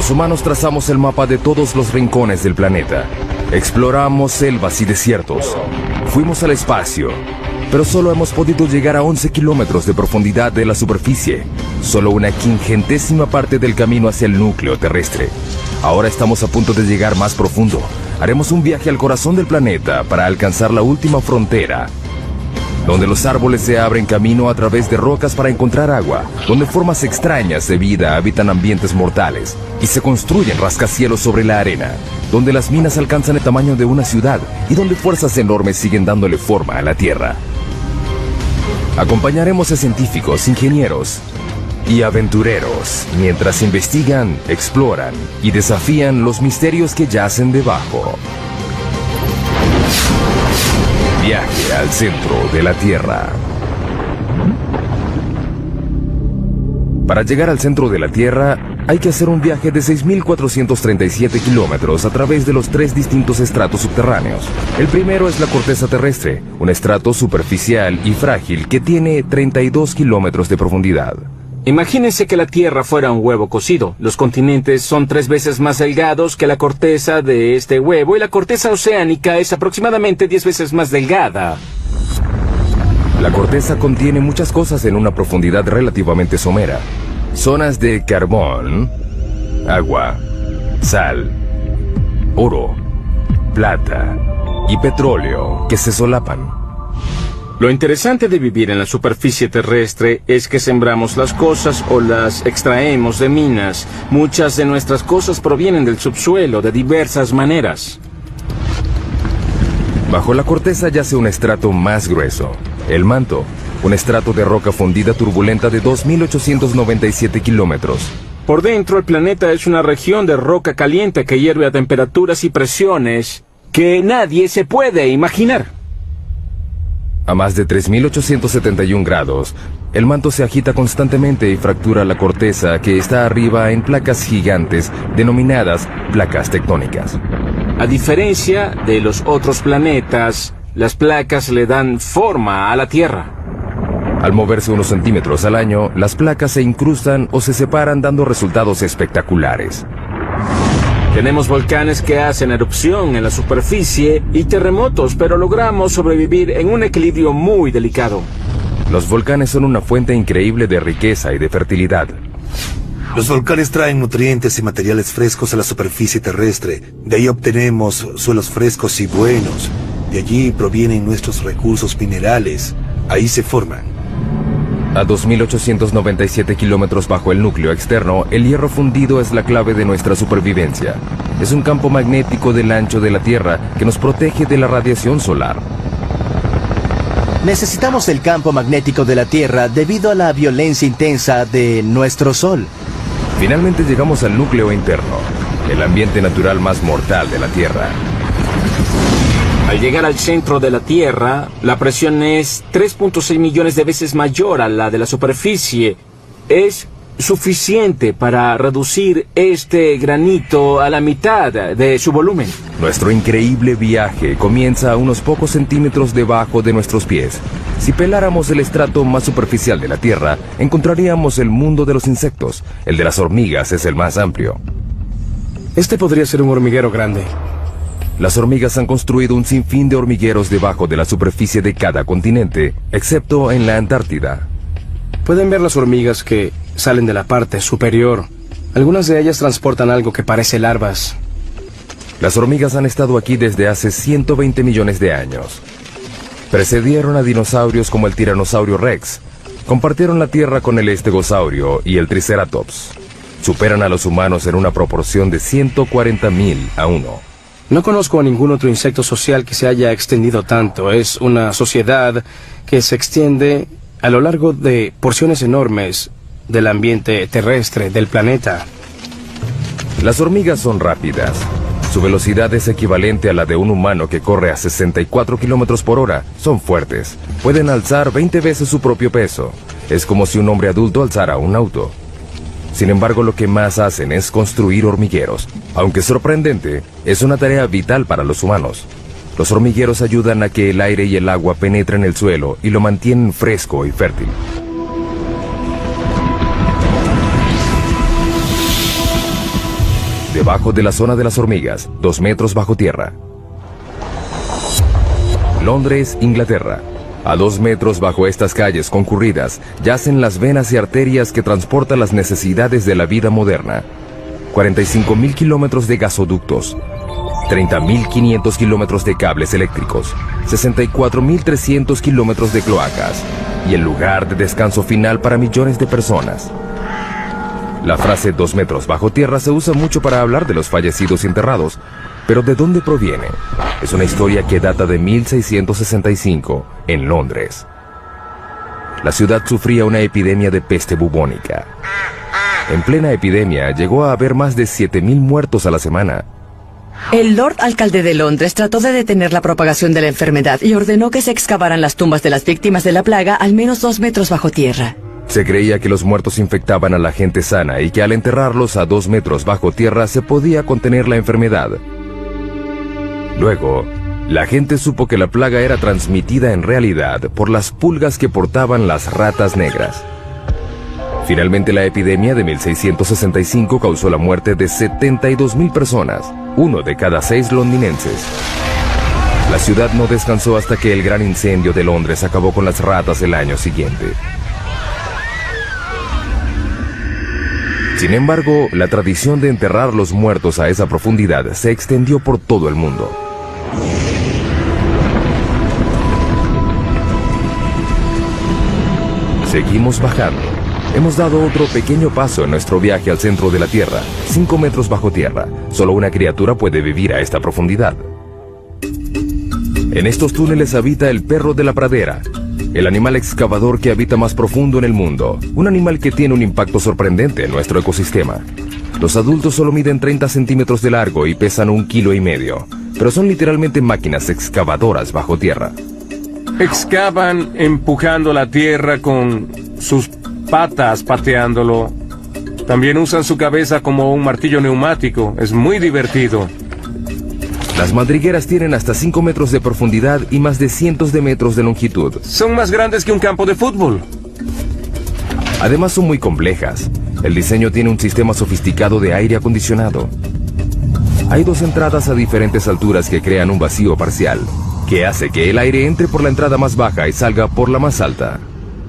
Los humanos trazamos el mapa de todos los rincones del planeta. Exploramos selvas y desiertos. Fuimos al espacio, pero solo hemos podido llegar a 11 kilómetros de profundidad de la superficie. Solo una quingentésima parte del camino hacia el núcleo terrestre. Ahora estamos a punto de llegar más profundo. Haremos un viaje al corazón del planeta para alcanzar la última frontera, donde los árboles se abren camino a través de rocas para encontrar agua, donde formas extrañas de vida habitan ambientes mortales y se construyen rascacielos sobre la arena, donde las minas alcanzan el tamaño de una ciudad y donde fuerzas enormes siguen dándole forma a la Tierra. Acompañaremos a científicos, ingenieros y aventureros mientras investigan, exploran y desafían los misterios que yacen debajo. Viaje al centro de la Tierra. Para llegar al centro de la Tierra, hay que hacer un viaje de 6.437 kilómetros a través de los 3 distintos estratos subterráneos. El primero es la corteza terrestre, un estrato superficial y frágil que tiene 32 kilómetros de profundidad. Imagínense que la Tierra fuera un huevo cocido. Los continentes son 3 veces más delgados que la corteza de este huevo y la corteza oceánica es aproximadamente 10 veces más delgada. La corteza contiene muchas cosas en una profundidad relativamente somera. Zonas de carbón, agua, sal, oro, plata y petróleo que se solapan. Lo interesante de vivir en la superficie terrestre es que sembramos las cosas o las extraemos de minas. Muchas de nuestras cosas provienen del subsuelo de diversas maneras. Bajo la corteza yace un estrato más grueso, el manto, un estrato de roca fundida turbulenta de 2.897 kilómetros. Por dentro, el planeta es una región de roca caliente que hierve a temperaturas y presiones que nadie se puede imaginar. A más de 3.871 grados, el manto se agita constantemente y fractura la corteza que está arriba en placas gigantes denominadas placas tectónicas. A diferencia de los otros planetas, las placas le dan forma a la Tierra. Al moverse unos centímetros al año, las placas se incrustan o se separan dando resultados espectaculares. Tenemos volcanes que hacen erupción en la superficie y terremotos, pero logramos sobrevivir en un equilibrio muy delicado. Los volcanes son una fuente increíble de riqueza y de fertilidad. Los volcanes traen nutrientes y materiales frescos a la superficie terrestre. De ahí obtenemos suelos frescos y buenos. De allí provienen nuestros recursos minerales. Ahí se forman. A 2.897 kilómetros bajo el núcleo externo, el hierro fundido es la clave de nuestra supervivencia. Es un campo magnético del ancho de la Tierra que nos protege de la radiación solar. Necesitamos el campo magnético de la Tierra debido a la violencia intensa de nuestro Sol. Finalmente llegamos al núcleo interno, el ambiente natural más mortal de la Tierra. Al llegar al centro de la Tierra, la presión es 3.6 millones de veces mayor a la de la superficie. Es suficiente para reducir este granito a la mitad de su volumen. Nuestro increíble viaje comienza a unos pocos centímetros debajo de nuestros pies. Si peláramos el estrato más superficial de la Tierra, encontraríamos el mundo de los insectos. El de las hormigas es el más amplio. Este podría ser un hormiguero grande. Las hormigas han construido un sinfín de hormigueros debajo de la superficie de cada continente, excepto en la Antártida. Pueden ver las hormigas que salen de la parte superior. Algunas de ellas transportan algo que parece larvas. Las hormigas han estado aquí desde hace 120 millones de años. Precedieron a dinosaurios como el tiranosaurio Rex. Compartieron la Tierra con el estegosaurio y el triceratops. Superan a los humanos en una proporción de 140.000 a 1. No conozco a ningún otro insecto social que se haya extendido tanto. Es una sociedad que se extiende a lo largo de porciones enormes del ambiente terrestre del planeta. Las hormigas son rápidas. Su velocidad es equivalente a la de un humano que corre a 64 kilómetros por hora. Son fuertes. Pueden alzar 20 veces su propio peso. Es como si un hombre adulto alzara un auto. Sin embargo, lo que más hacen es construir hormigueros. Aunque sorprendente, es una tarea vital para los humanos. Los hormigueros ayudan a que el aire y el agua penetren el suelo y lo mantienen fresco y fértil. debajo de la zona de las hormigas, 2 metros bajo tierra. Londres, Inglaterra. A 2 metros bajo estas calles concurridas yacen las venas y arterias que transportan las necesidades de la vida moderna. 45.000 kilómetros de gasoductos, 30.500 kilómetros de cables eléctricos, 64.300 kilómetros de cloacas y el lugar de descanso final para millones de personas. La frase 2 metros bajo tierra se usa mucho para hablar de los fallecidos y enterrados, pero ¿de dónde proviene? Es una historia que data de 1665 en Londres. La ciudad sufría una epidemia de peste bubónica. En plena epidemia llegó a haber más de 7.000 muertos a la semana. El Lord Alcalde de Londres trató de detener la propagación de la enfermedad y ordenó que se excavaran las tumbas de las víctimas de la plaga al menos 2 metros bajo tierra. Se creía que los muertos infectaban a la gente sana y que al enterrarlos a 2 metros bajo tierra se podía contener la enfermedad. Luego, la gente supo que la plaga era transmitida en realidad por las pulgas que portaban las ratas negras. Finalmente, la epidemia de 1665 causó la muerte de 72.000 personas, 1 de cada 6 londinenses. La ciudad no descansó hasta que el gran incendio de Londres acabó con las ratas el año siguiente. Sin embargo, la tradición de enterrar los muertos a esa profundidad se extendió por todo el mundo. Seguimos bajando. Hemos dado otro pequeño paso en nuestro viaje al centro de la Tierra, 5 metros bajo tierra. Solo una criatura puede vivir a esta profundidad. En estos túneles habita el perro de la pradera, el animal excavador que habita más profundo en el mundo, un animal que tiene un impacto sorprendente en nuestro ecosistema. Los adultos solo miden 30 centímetros de largo y pesan 1,5 kilos, pero son literalmente máquinas excavadoras bajo tierra. Excavan empujando la tierra con sus patas, pateándolo. También usan su cabeza como un martillo neumático. Es muy divertido. Las madrigueras tienen hasta 5 metros de profundidad y más de cientos de metros de longitud. Son más grandes que un campo de fútbol. Además son muy complejas. El diseño tiene un sistema sofisticado de aire acondicionado. Hay 2 entradas a diferentes alturas que crean un vacío parcial, que hace que el aire entre por la entrada más baja y salga por la más alta.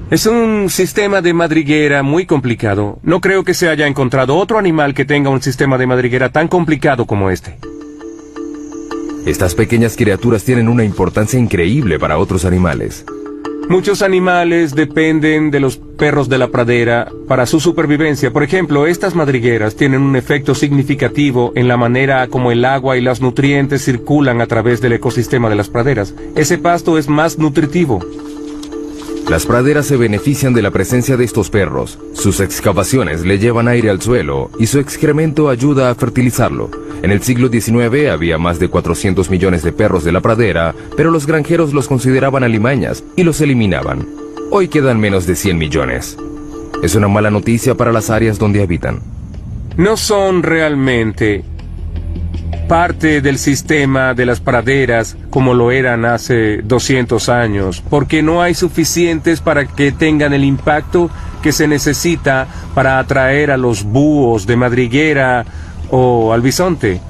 Es un sistema de madriguera muy complicado. No creo que se haya encontrado otro animal que tenga un sistema de madriguera tan complicado como este. Estas pequeñas criaturas tienen una importancia increíble para otros animales. Muchos animales dependen de los perros de la pradera para su supervivencia. Por ejemplo, estas madrigueras tienen un efecto significativo en la manera como el agua y los nutrientes circulan a través del ecosistema de las praderas. Ese pasto es más nutritivo. Las praderas se benefician de la presencia de estos perros. Sus excavaciones le llevan aire al suelo y su excremento ayuda a fertilizarlo. En el siglo XIX había más de 400 millones de perros de la pradera, pero los granjeros los consideraban alimañas y los eliminaban. Hoy quedan menos de 100 millones. Es una mala noticia para las áreas donde habitan. No son realmente parte del sistema de las praderas como lo eran hace 200 años, porque no hay suficientes para que tengan el impacto que se necesita para atraer a los búhos de madriguera o al bisonte.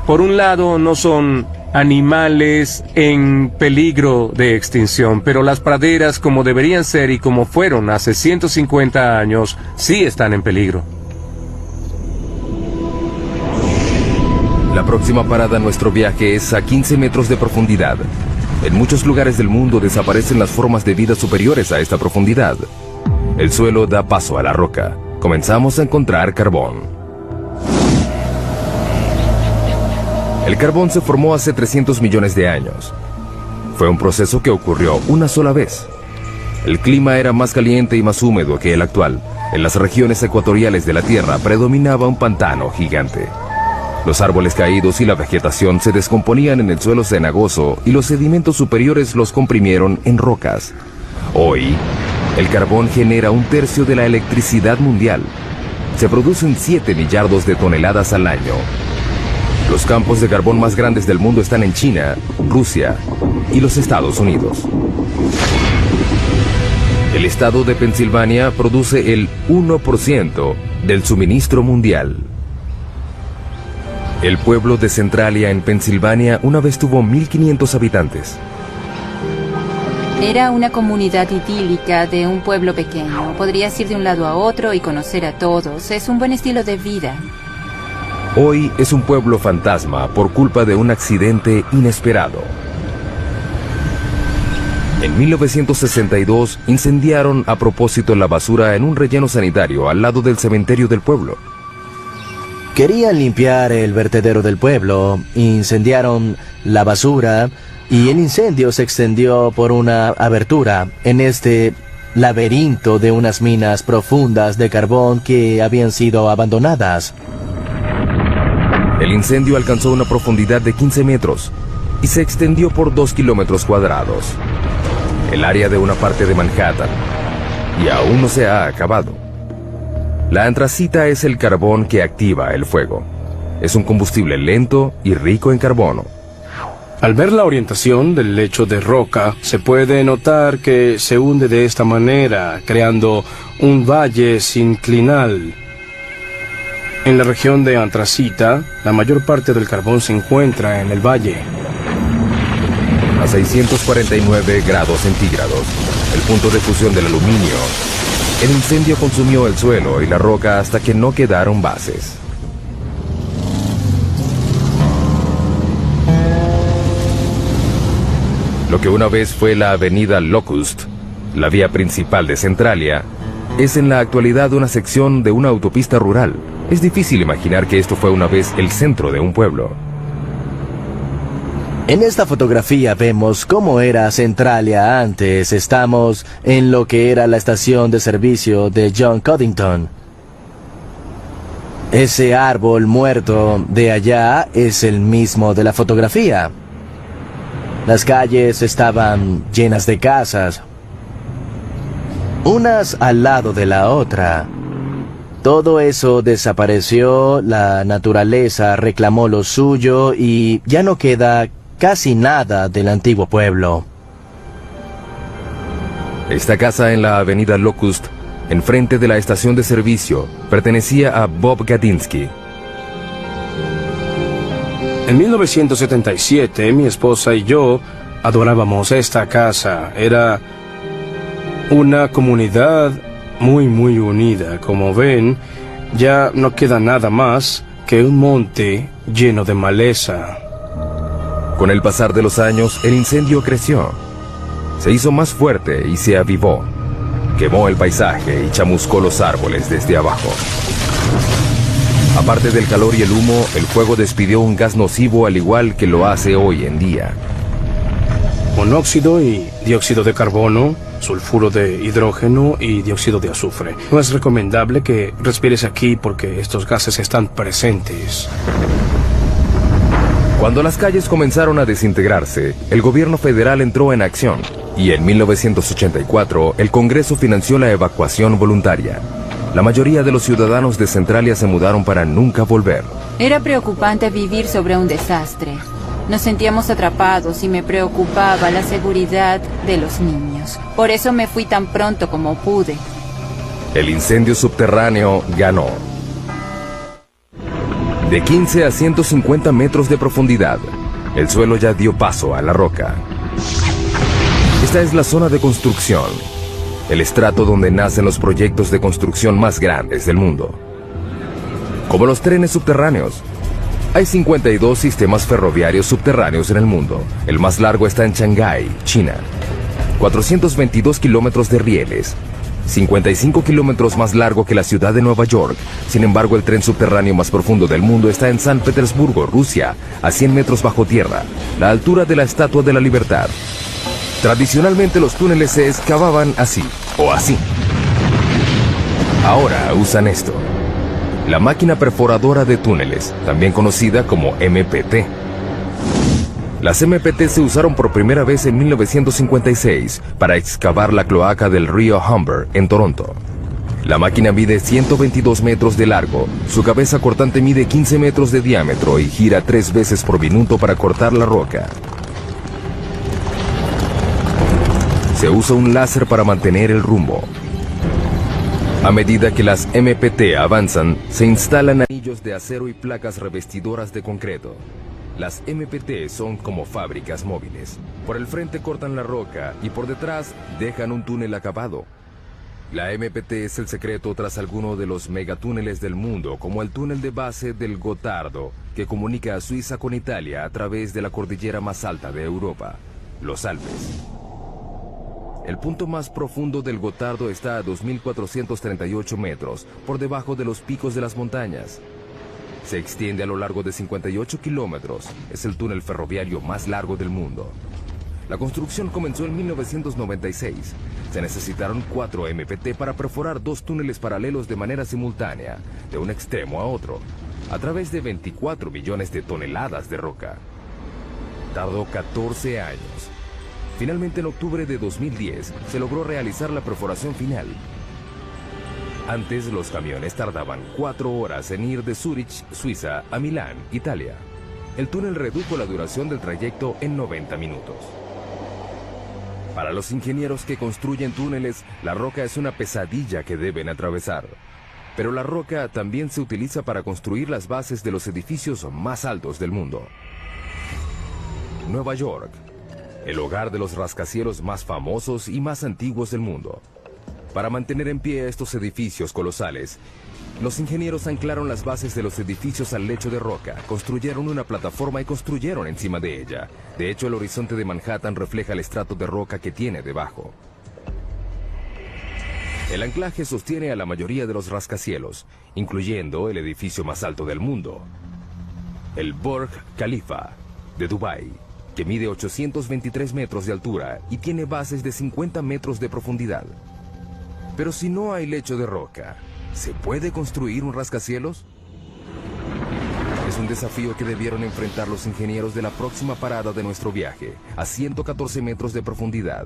Por un lado, no son animales en peligro de extinción, pero las praderas, como deberían ser y como fueron hace 150 años, sí están en peligro. La próxima parada en nuestro viaje es a 15 metros de profundidad. En muchos lugares del mundo desaparecen las formas de vida superiores a esta profundidad. El suelo da paso a la roca. Comenzamos a encontrar carbón. El carbón se formó hace 300 millones de años. Fue un proceso que ocurrió una sola vez. El clima era más caliente y más húmedo que el actual. En las regiones ecuatoriales de la Tierra predominaba un pantano gigante. Los árboles caídos y la vegetación se descomponían en el suelo cenagoso y los sedimentos superiores los comprimieron en rocas. Hoy, el carbón genera 1/3 de la electricidad mundial. Se producen 7 millardos de toneladas al año. Los campos de carbón más grandes del mundo están en China, Rusia y los Estados Unidos. El estado de Pensilvania produce el 1% del suministro mundial. El pueblo de Centralia, en Pensilvania, una vez tuvo 1.500 habitantes. Era una comunidad idílica de un pueblo pequeño. Podrías ir de un lado a otro y conocer a todos. Es un buen estilo de vida. Hoy es un pueblo fantasma por culpa de un accidente inesperado. En 1962 incendiaron a propósito la basura en un relleno sanitario al lado del cementerio del pueblo. Querían limpiar el vertedero del pueblo, incendiaron la basura y el incendio se extendió por una abertura en este laberinto de unas minas profundas de carbón que habían sido abandonadas. El incendio alcanzó una profundidad de 15 metros y se extendió por 2 kilómetros cuadrados. El área de una parte de Manhattan, y aún no se ha acabado. La antracita es el carbón que activa el fuego. Es un combustible lento y rico en carbono. Al ver la orientación del lecho de roca, se puede notar que se hunde de esta manera, creando un valle sinclinal. En la región de antracita, la mayor parte del carbón se encuentra en el valle. A 649 grados centígrados, el punto de fusión del aluminio, el incendio consumió el suelo y la roca hasta que no quedaron bases. Lo que una vez fue la avenida Locust, la vía principal de Centralia, es en la actualidad una sección de una autopista rural. Es difícil imaginar que esto fue una vez el centro de un pueblo. En esta fotografía vemos cómo era Centralia antes. Estamos en lo que era la estación de servicio de John Codington. Ese árbol muerto de allá es el mismo de la fotografía. Las calles estaban llenas de casas, unas al lado de la otra. Todo eso desapareció, la naturaleza reclamó lo suyo y ya no queda casi nada del antiguo pueblo. Esta casa en la avenida Locust, enfrente de la estación de servicio, pertenecía a Bob Gadinsky. En 1977, mi esposa y yo adorábamos esta casa. Era una comunidad muy unida. Como ven, ya no queda nada más que un monte lleno de maleza. Con el pasar de los años, el incendio creció. Se hizo más fuerte y se avivó. Quemó el paisaje y chamuscó los árboles desde abajo. Aparte del calor y el humo, el fuego despidió un gas nocivo al igual que lo hace hoy en día. Monóxido y dióxido de carbono, sulfuro de hidrógeno y dióxido de azufre. No es recomendable que respires aquí porque estos gases están presentes. Cuando las calles comenzaron a desintegrarse, el gobierno federal entró en acción y en 1984 el Congreso financió la evacuación voluntaria. La mayoría de los ciudadanos de Centralia se mudaron para nunca volver. Era preocupante vivir sobre un desastre. Nos sentíamos atrapados y me preocupaba la seguridad de los niños. Por eso me fui tan pronto como pude. El incendio subterráneo ganó. De 15 a 150 metros de profundidad, el suelo ya dio paso a la roca. Esta es la zona de construcción, el estrato donde nacen los proyectos de construcción más grandes del mundo. Como los trenes subterráneos, hay 52 sistemas ferroviarios subterráneos en el mundo. El más largo está en Shanghái, China. 422 kilómetros de rieles. 55 kilómetros más largo que la ciudad de Nueva York. Sin embargo, el tren subterráneo más profundo del mundo está en San Petersburgo, Rusia, a 100 metros bajo tierra, la altura de la Estatua de la Libertad. Tradicionalmente los túneles se excavaban así, o así. Ahora usan esto. La máquina perforadora de túneles, también conocida como MPT. Las MPT se usaron por primera vez en 1956 para excavar la cloaca del río Humber en Toronto. La máquina mide 122 metros de largo, su cabeza cortante mide 15 metros de diámetro y gira 3 veces por minuto para cortar la roca. Se usa un láser para mantener el rumbo. A medida que las MPT avanzan, se instalan anillos de acero y placas revestidoras de concreto. Las MPT son como fábricas móviles. Por el frente cortan la roca y por detrás dejan un túnel acabado. La MPT es el secreto tras alguno de los megatúneles del mundo, como el túnel de base del Gotardo, que comunica a Suiza con Italia a través de la cordillera más alta de Europa, los Alpes. El punto más profundo del Gotardo está a 2.438 metros, por debajo de los picos de las montañas. Se extiende a lo largo de 58 kilómetros. Es el túnel ferroviario más largo del mundo. La construcción comenzó en 1996. Se necesitaron 4 MPT para perforar 2 túneles paralelos de manera simultánea, de un extremo a otro, a través de 24 millones de toneladas de roca. Tardó 14 años. Finalmente, en octubre de 2010, se logró realizar la perforación final. Antes, los camiones tardaban 4 horas en ir de Zúrich, Suiza, a Milán, Italia. El túnel redujo la duración del trayecto en 90 minutos. Para los ingenieros que construyen túneles, la roca es una pesadilla que deben atravesar. Pero la roca también se utiliza para construir las bases de los edificios más altos del mundo. Nueva York, el hogar de los rascacielos más famosos y más antiguos del mundo. Para mantener en pie estos edificios colosales, los ingenieros anclaron las bases de los edificios al lecho de roca, construyeron una plataforma y construyeron encima de ella. De hecho, el horizonte de Manhattan refleja el estrato de roca que tiene debajo. El anclaje sostiene a la mayoría de los rascacielos, incluyendo el edificio más alto del mundo, el Burj Khalifa de Dubái, que mide 823 metros de altura y tiene bases de 50 metros de profundidad. Pero si no hay lecho de roca, ¿se puede construir un rascacielos? Es un desafío que debieron enfrentar los ingenieros de la próxima parada de nuestro viaje, a 114 metros de profundidad,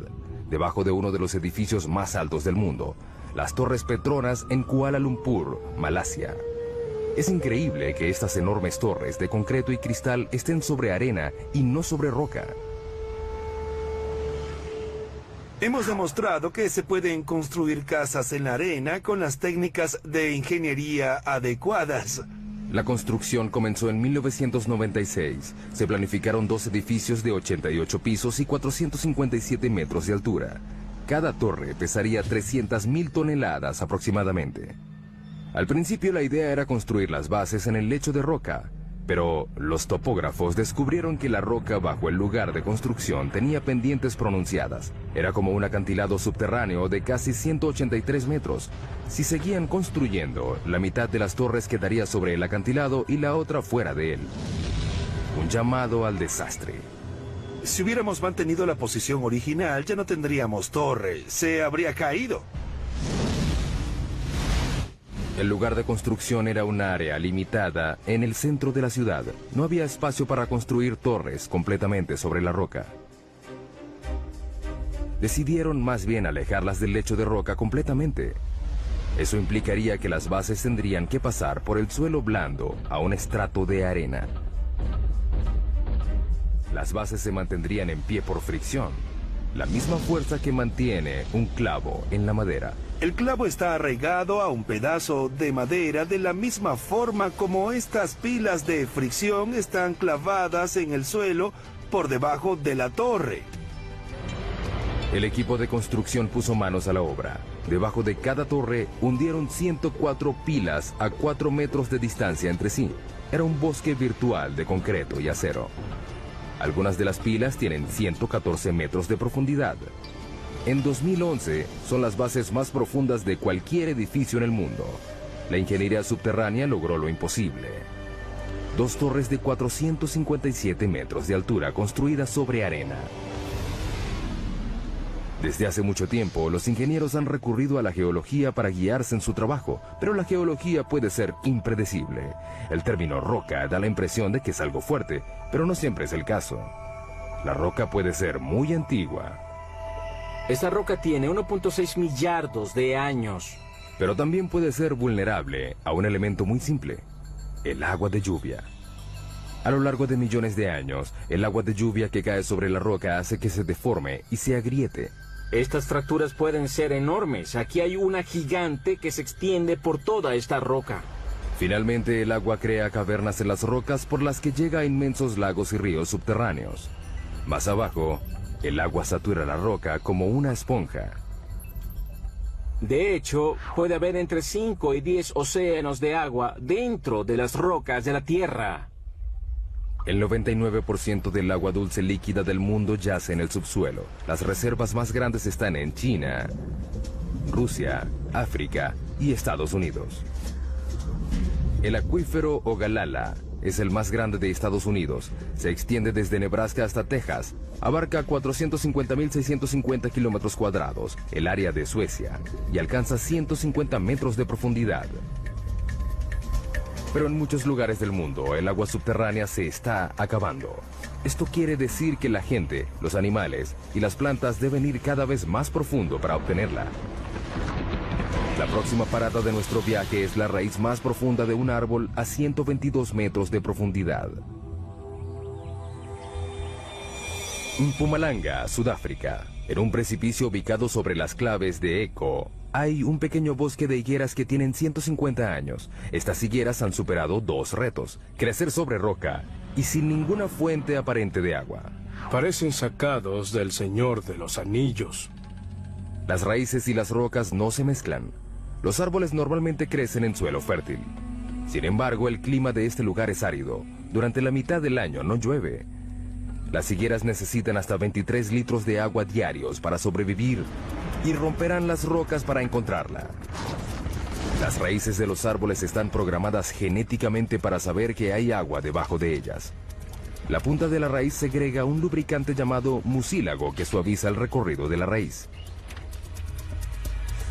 debajo de uno de los edificios más altos del mundo, las Torres Petronas en Kuala Lumpur, Malasia. Es increíble que estas enormes torres de concreto y cristal estén sobre arena y no sobre roca. Hemos demostrado que se pueden construir casas en la arena con las técnicas de ingeniería adecuadas. La construcción comenzó en 1996. Se planificaron 2 edificios de 88 pisos y 457 metros de altura. Cada torre pesaría 300.000 toneladas aproximadamente. Al principio la idea era construir las bases en el lecho de roca, pero los topógrafos descubrieron que la roca bajo el lugar de construcción tenía pendientes pronunciadas. Era como un acantilado subterráneo de casi 183 metros. Si seguían construyendo, la mitad de las torres quedaría sobre el acantilado y la otra fuera de él. Un llamado al desastre. Si hubiéramos mantenido la posición original, ya no tendríamos torre. Se habría caído. El lugar de construcción era un área limitada en el centro de la ciudad. No había espacio para construir torres completamente sobre la roca. Decidieron más bien alejarlas del lecho de roca completamente. Eso implicaría que las bases tendrían que pasar por el suelo blando a un estrato de arena. Las bases se mantendrían en pie por fricción, la misma fuerza que mantiene un clavo en la madera. El clavo está arraigado a un pedazo de madera de la misma forma como estas pilas de fricción están clavadas en el suelo por debajo de la torre. El equipo de construcción puso manos a la obra. Debajo de cada torre hundieron 104 pilas a 4 metros de distancia entre sí. Era un bosque virtual de concreto y acero. Algunas de las pilas tienen 114 metros de profundidad. En 2011, son las bases más profundas de cualquier edificio en el mundo. La ingeniería subterránea logró lo imposible. 2 torres de 457 metros de altura construidas sobre arena. Desde hace mucho tiempo, los ingenieros han recurrido a la geología para guiarse en su trabajo, pero la geología puede ser impredecible. El término roca da la impresión de que es algo fuerte, pero no siempre es el caso. La roca puede ser muy antigua. Esa roca tiene 1.6 millardos de años. Pero también puede ser vulnerable a un elemento muy simple: el agua de lluvia. A lo largo de millones de años, el agua de lluvia que cae sobre la roca hace que se deforme y se agriete. Estas fracturas pueden ser enormes. Aquí hay una gigante que se extiende por toda esta roca. Finalmente, el agua crea cavernas en las rocas por las que llega a inmensos lagos y ríos subterráneos. Más abajo, el agua satura la roca como una esponja. De hecho, puede haber entre 5 y 10 océanos de agua dentro de las rocas de la Tierra. El 99% del agua dulce líquida del mundo yace en el subsuelo. Las reservas más grandes están en China, Rusia, África y Estados Unidos. El acuífero Ogallala es el más grande de Estados Unidos. Se extiende desde Nebraska hasta Texas. Abarca 450.650 kilómetros cuadrados, el área de Suecia, y alcanza 150 metros de profundidad. Pero en muchos lugares del mundo, el agua subterránea se está acabando. Esto quiere decir que la gente, los animales y las plantas deben ir cada vez más profundo para obtenerla. La próxima parada de nuestro viaje es la raíz más profunda de un árbol a 122 metros de profundidad. Mpumalanga, Sudáfrica. En un precipicio ubicado sobre las claves de Eco, hay un pequeño bosque de higueras que tienen 150 años. Estas higueras han superado 2 retos: crecer sobre roca y sin ninguna fuente aparente de agua. Parecen sacados del Señor de los Anillos. Las raíces y las rocas no se mezclan. Los árboles normalmente crecen en suelo fértil. Sin embargo, el clima de este lugar es árido. Durante la mitad del año no llueve. Las higueras necesitan hasta 23 litros de agua diarios para sobrevivir y romperán las rocas para encontrarla. Las raíces de los árboles están programadas genéticamente para saber que hay agua debajo de ellas. La punta de la raíz segrega un lubricante llamado mucílago que suaviza el recorrido de la raíz.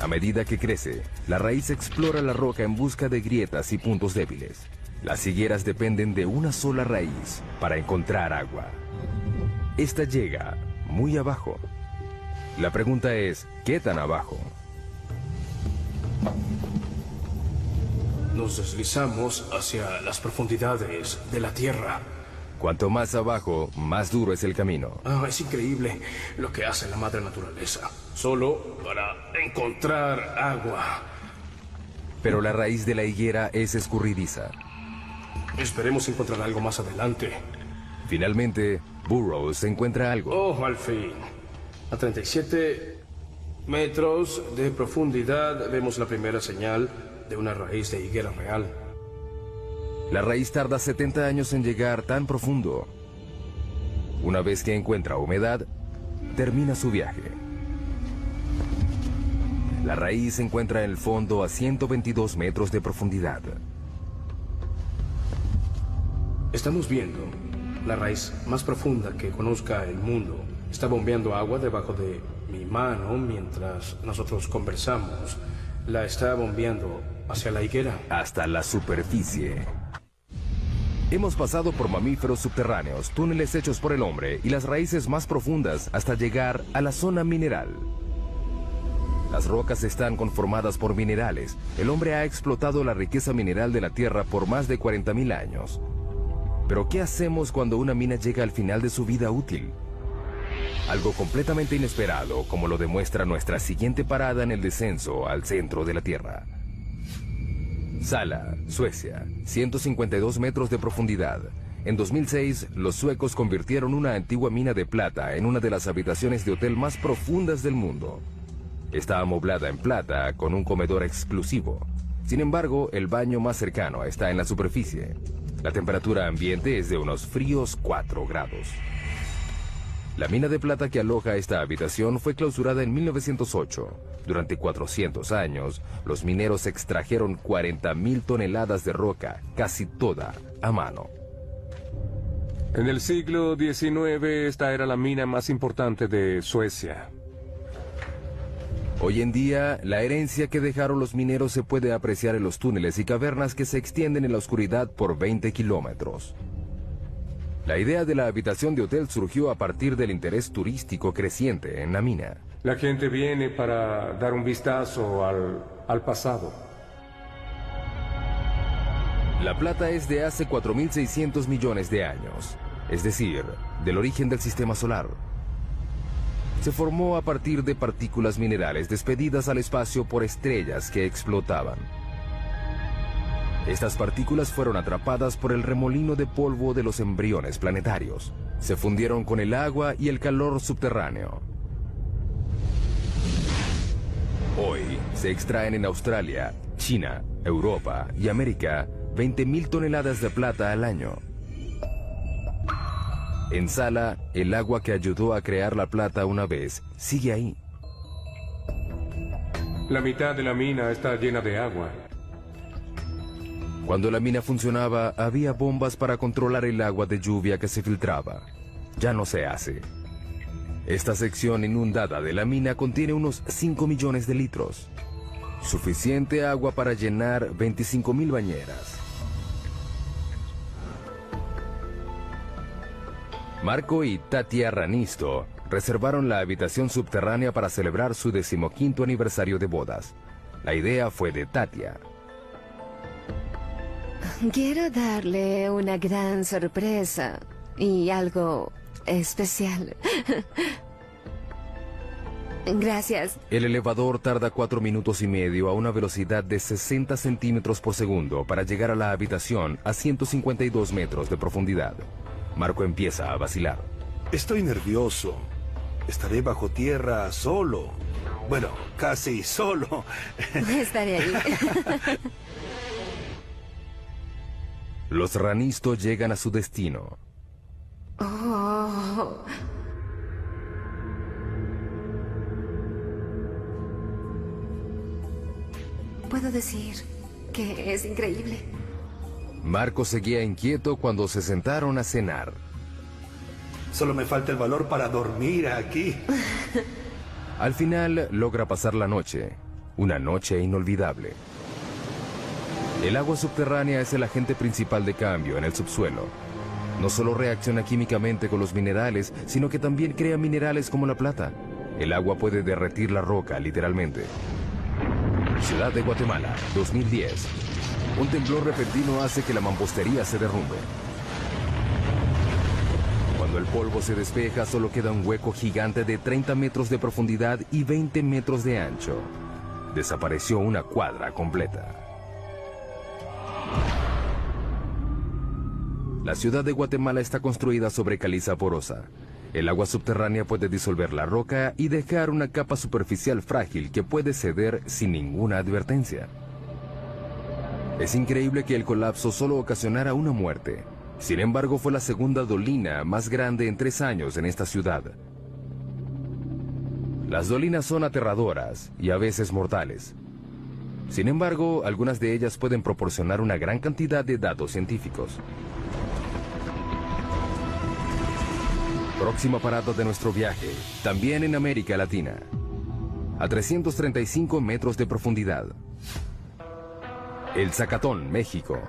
A medida que crece, la raíz explora la roca en busca de grietas y puntos débiles. Las higueras dependen de una sola raíz para encontrar agua. Esta llega muy abajo. La pregunta es, ¿qué tan abajo? Nos deslizamos hacia las profundidades de la Tierra. Cuanto más abajo, más duro es el camino. Es increíble lo que hace la madre naturaleza, solo para encontrar agua. Pero la raíz de la higuera es escurridiza. Esperemos encontrar algo más adelante. Finalmente, Burroughs encuentra algo. ¡Oh, al fin! A 37 metros de profundidad vemos la primera señal de una raíz de higuera real. La raíz tarda 70 años en llegar tan profundo. Una vez que encuentra humedad, termina su viaje. La raíz se encuentra en el fondo a 122 metros de profundidad. Estamos viendo la raíz más profunda que conozca el mundo. Está bombeando agua debajo de mi mano mientras nosotros conversamos. La está bombeando hacia la higuera. Hasta la superficie. Hemos pasado por mamíferos subterráneos, túneles hechos por el hombre y las raíces más profundas hasta llegar a la zona mineral. Las rocas están conformadas por minerales. El hombre ha explotado la riqueza mineral de la Tierra por más de 40.000 años. Pero ¿qué hacemos cuando una mina llega al final de su vida útil? Algo completamente inesperado, como lo demuestra nuestra siguiente parada en el descenso al centro de la Tierra. Sala, Suecia, 152 metros de profundidad. En 2006, los suecos convirtieron una antigua mina de plata en una de las habitaciones de hotel más profundas del mundo. Está amoblada en plata con un comedor exclusivo. Sin embargo, el baño más cercano está en la superficie. La temperatura ambiente es de unos fríos 4 grados. La mina de plata que aloja esta habitación fue clausurada en 1908. Durante 400 años, los mineros extrajeron 40.000 toneladas de roca, casi toda a mano. En el siglo XIX, esta era la mina más importante de Suecia. Hoy en día, la herencia que dejaron los mineros se puede apreciar en los túneles y cavernas que se extienden en la oscuridad por 20 kilómetros. La idea de la habitación de hotel surgió a partir del interés turístico creciente en la mina. La gente viene para dar un vistazo al pasado. La plata es de hace 4.600 millones de años, es decir, del origen del sistema solar. se formó a partir de partículas minerales despedidas al espacio por estrellas que explotaban. Estas partículas fueron atrapadas por el remolino de polvo de los embriones planetarios. Se fundieron con el agua y el calor subterráneo. Hoy se extraen en Australia, China, Europa y América 20.000 toneladas de plata al año. En Sala, el agua que ayudó a crear la plata una vez sigue ahí. La mitad de la mina está llena de agua. Cuando la mina funcionaba, había bombas para controlar el agua de lluvia que se filtraba. Ya no se hace. Esta sección inundada de la mina contiene unos 5 millones de litros. Suficiente agua para llenar 25.000 bañeras. Marco y Tatia Ranisto reservaron la habitación subterránea para celebrar su 15º aniversario de bodas. La idea fue de Tatia. Quiero darle una gran sorpresa y algo especial. Gracias. El elevador tarda 4 minutos y medio a una velocidad de 60 centímetros por segundo para llegar a la habitación a 152 metros de profundidad. Marco empieza a vacilar. Estoy nervioso. Estaré bajo tierra solo. Bueno, casi solo. Estaré ahí. Los Ranisto llegan a su destino. Oh. Puedo decir que es increíble. Marco seguía inquieto cuando se sentaron a cenar. Solo me falta el valor para dormir aquí. Al final logra pasar la noche. Una noche inolvidable. El agua subterránea es el agente principal de cambio en el subsuelo. No solo reacciona químicamente con los minerales, sino que también crea minerales como la plata. El agua puede derretir la roca, literalmente. Ciudad de Guatemala, 2010. Un temblor repentino hace que la mampostería se derrumbe. Cuando el polvo se despeja, solo queda un hueco gigante de 30 metros de profundidad y 20 metros de ancho. Desapareció una cuadra completa. La ciudad de Guatemala está construida sobre caliza porosa. El agua subterránea puede disolver la roca y dejar una capa superficial frágil que puede ceder sin ninguna advertencia. Es increíble que el colapso solo ocasionara una muerte. Sin embargo, fue la segunda dolina más grande en 3 años en esta ciudad. Las dolinas son aterradoras y a veces mortales. Sin embargo, algunas de ellas pueden proporcionar una gran cantidad de datos científicos. Próxima parada de nuestro viaje, también en América Latina. A 335 metros de profundidad. El Zacatón, México.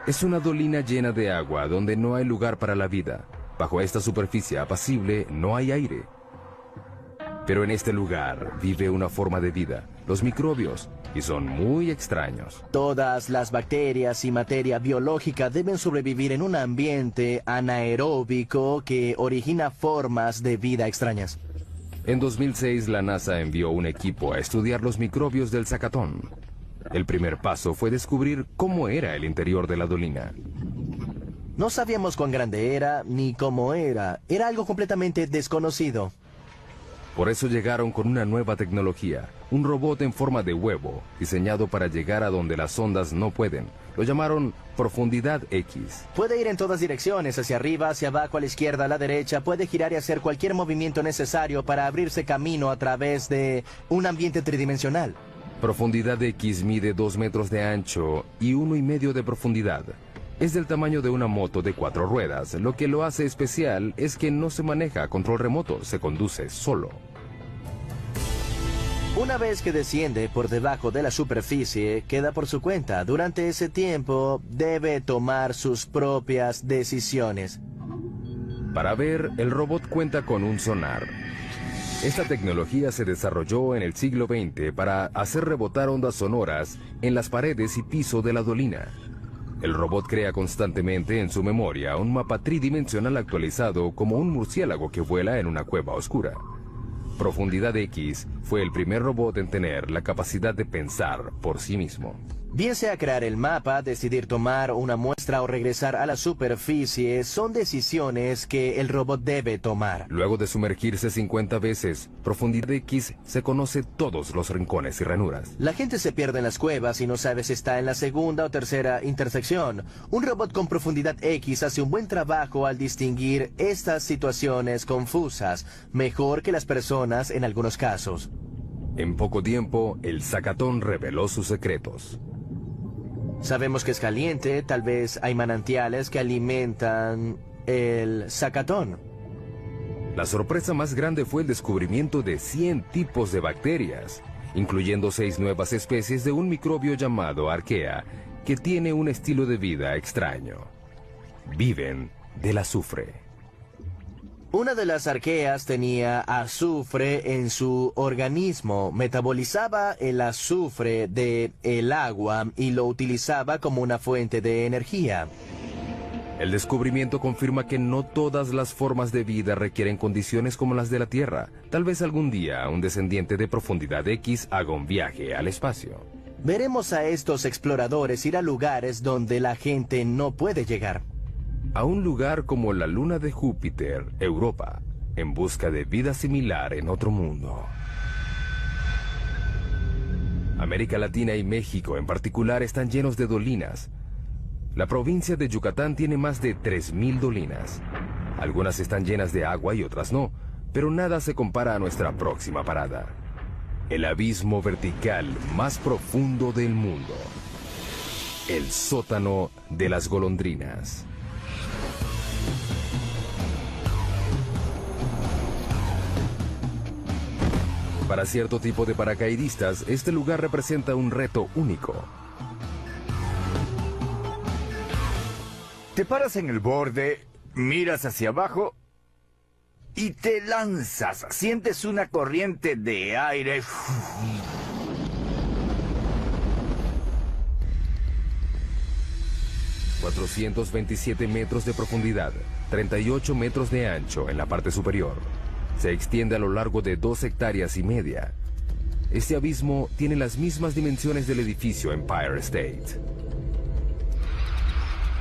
Es una dolina llena de agua donde no hay lugar para la vida. Bajo esta superficie apacible no hay aire. Pero en este lugar vive una forma de vida, los microbios, y son muy extraños. Todas las bacterias y materia biológica deben sobrevivir en un ambiente anaeróbico que origina formas de vida extrañas. En 2006, la NASA envió un equipo a estudiar los microbios del Zacatón. El primer paso fue descubrir cómo era el interior de la dolina. No sabíamos cuán grande era, ni cómo era. Era algo completamente desconocido. Por eso llegaron con una nueva tecnología, un robot en forma de huevo, diseñado para llegar a donde las ondas no pueden. Lo llamaron Profundidad X. Puede ir en todas direcciones, hacia arriba, hacia abajo, a la izquierda, a la derecha. Puede girar y hacer cualquier movimiento necesario para abrirse camino a través de un ambiente tridimensional. Profundidad X mide 2 metros de ancho y 1,5 de profundidad. Es del tamaño de una moto de 4 ruedas. Lo que lo hace especial es que no se maneja a control remoto, se conduce solo. Una vez que desciende por debajo de la superficie, queda por su cuenta. Durante ese tiempo, debe tomar sus propias decisiones. Para ver, el robot cuenta con un sonar. Esta tecnología se desarrolló en el siglo XX para hacer rebotar ondas sonoras en las paredes y piso de la dolina. El robot crea constantemente en su memoria un mapa tridimensional actualizado como un murciélago que vuela en una cueva oscura. Profundidad X fue el primer robot en tener la capacidad de pensar por sí mismo. Bien sea crear el mapa, decidir tomar una muestra o regresar a la superficie, son decisiones que el robot debe tomar. Luego de sumergirse 50 veces, Profundidad X se conoce todos los rincones y ranuras. La gente se pierde en las cuevas y no sabe si está en la segunda o tercera intersección. Un robot con Profundidad X hace un buen trabajo al distinguir estas situaciones confusas, mejor que las personas en algunos casos. En poco tiempo, el Zacatón reveló sus secretos. Sabemos que es caliente, tal vez hay manantiales que alimentan el Zacatón. La sorpresa más grande fue el descubrimiento de 100 tipos de bacterias, incluyendo 6 nuevas especies de un microbio llamado Archaea, que tiene un estilo de vida extraño. Viven del azufre. Una de las arqueas tenía azufre en su organismo, metabolizaba el azufre del agua y lo utilizaba como una fuente de energía. El descubrimiento confirma que no todas las formas de vida requieren condiciones como las de la Tierra. Tal vez algún día un descendiente de Profundidad X haga un viaje al espacio. Veremos a estos exploradores ir a lugares donde la gente no puede llegar. A un lugar como la luna de Júpiter, Europa, en busca de vida similar en otro mundo. América Latina y México en particular están llenos de dolinas. La provincia de Yucatán tiene más de 3.000 dolinas. Algunas están llenas de agua y otras no, pero nada se compara a nuestra próxima parada. El abismo vertical más profundo del mundo. El sótano de las golondrinas. Para cierto tipo de paracaidistas, este lugar representa un reto único. Te paras en el borde, miras hacia abajo y te lanzas. Sientes una corriente de aire. 427 metros de profundidad, 38 metros de ancho en la parte superior. Se extiende a lo largo de 2,5 hectáreas. Este abismo tiene las mismas dimensiones del edificio Empire State.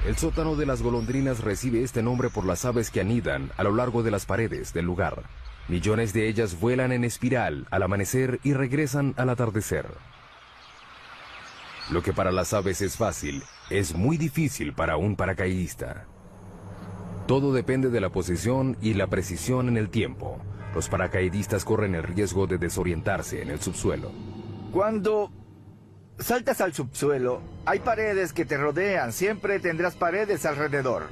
El sótano de las golondrinas recibe este nombre por las aves que anidan a lo largo de las paredes del lugar. Millones de ellas vuelan en espiral al amanecer y regresan al atardecer. Lo que para las aves es fácil, es muy difícil para un paracaidista. Todo depende de la posición y la precisión en el tiempo. Los paracaidistas corren el riesgo de desorientarse en el subsuelo. Cuando saltas al subsuelo, hay paredes que te rodean. Siempre tendrás paredes alrededor.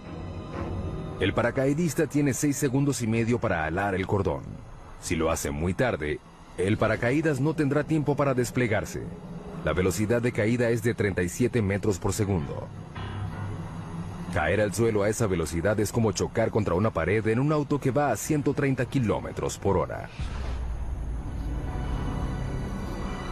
El paracaidista tiene 6,5 segundos para alar el cordón. Si lo hace muy tarde, el paracaídas no tendrá tiempo para desplegarse. La velocidad de caída es de 37 metros por segundo. Caer al suelo a esa velocidad es como chocar contra una pared en un auto que va a 130 kilómetros por hora.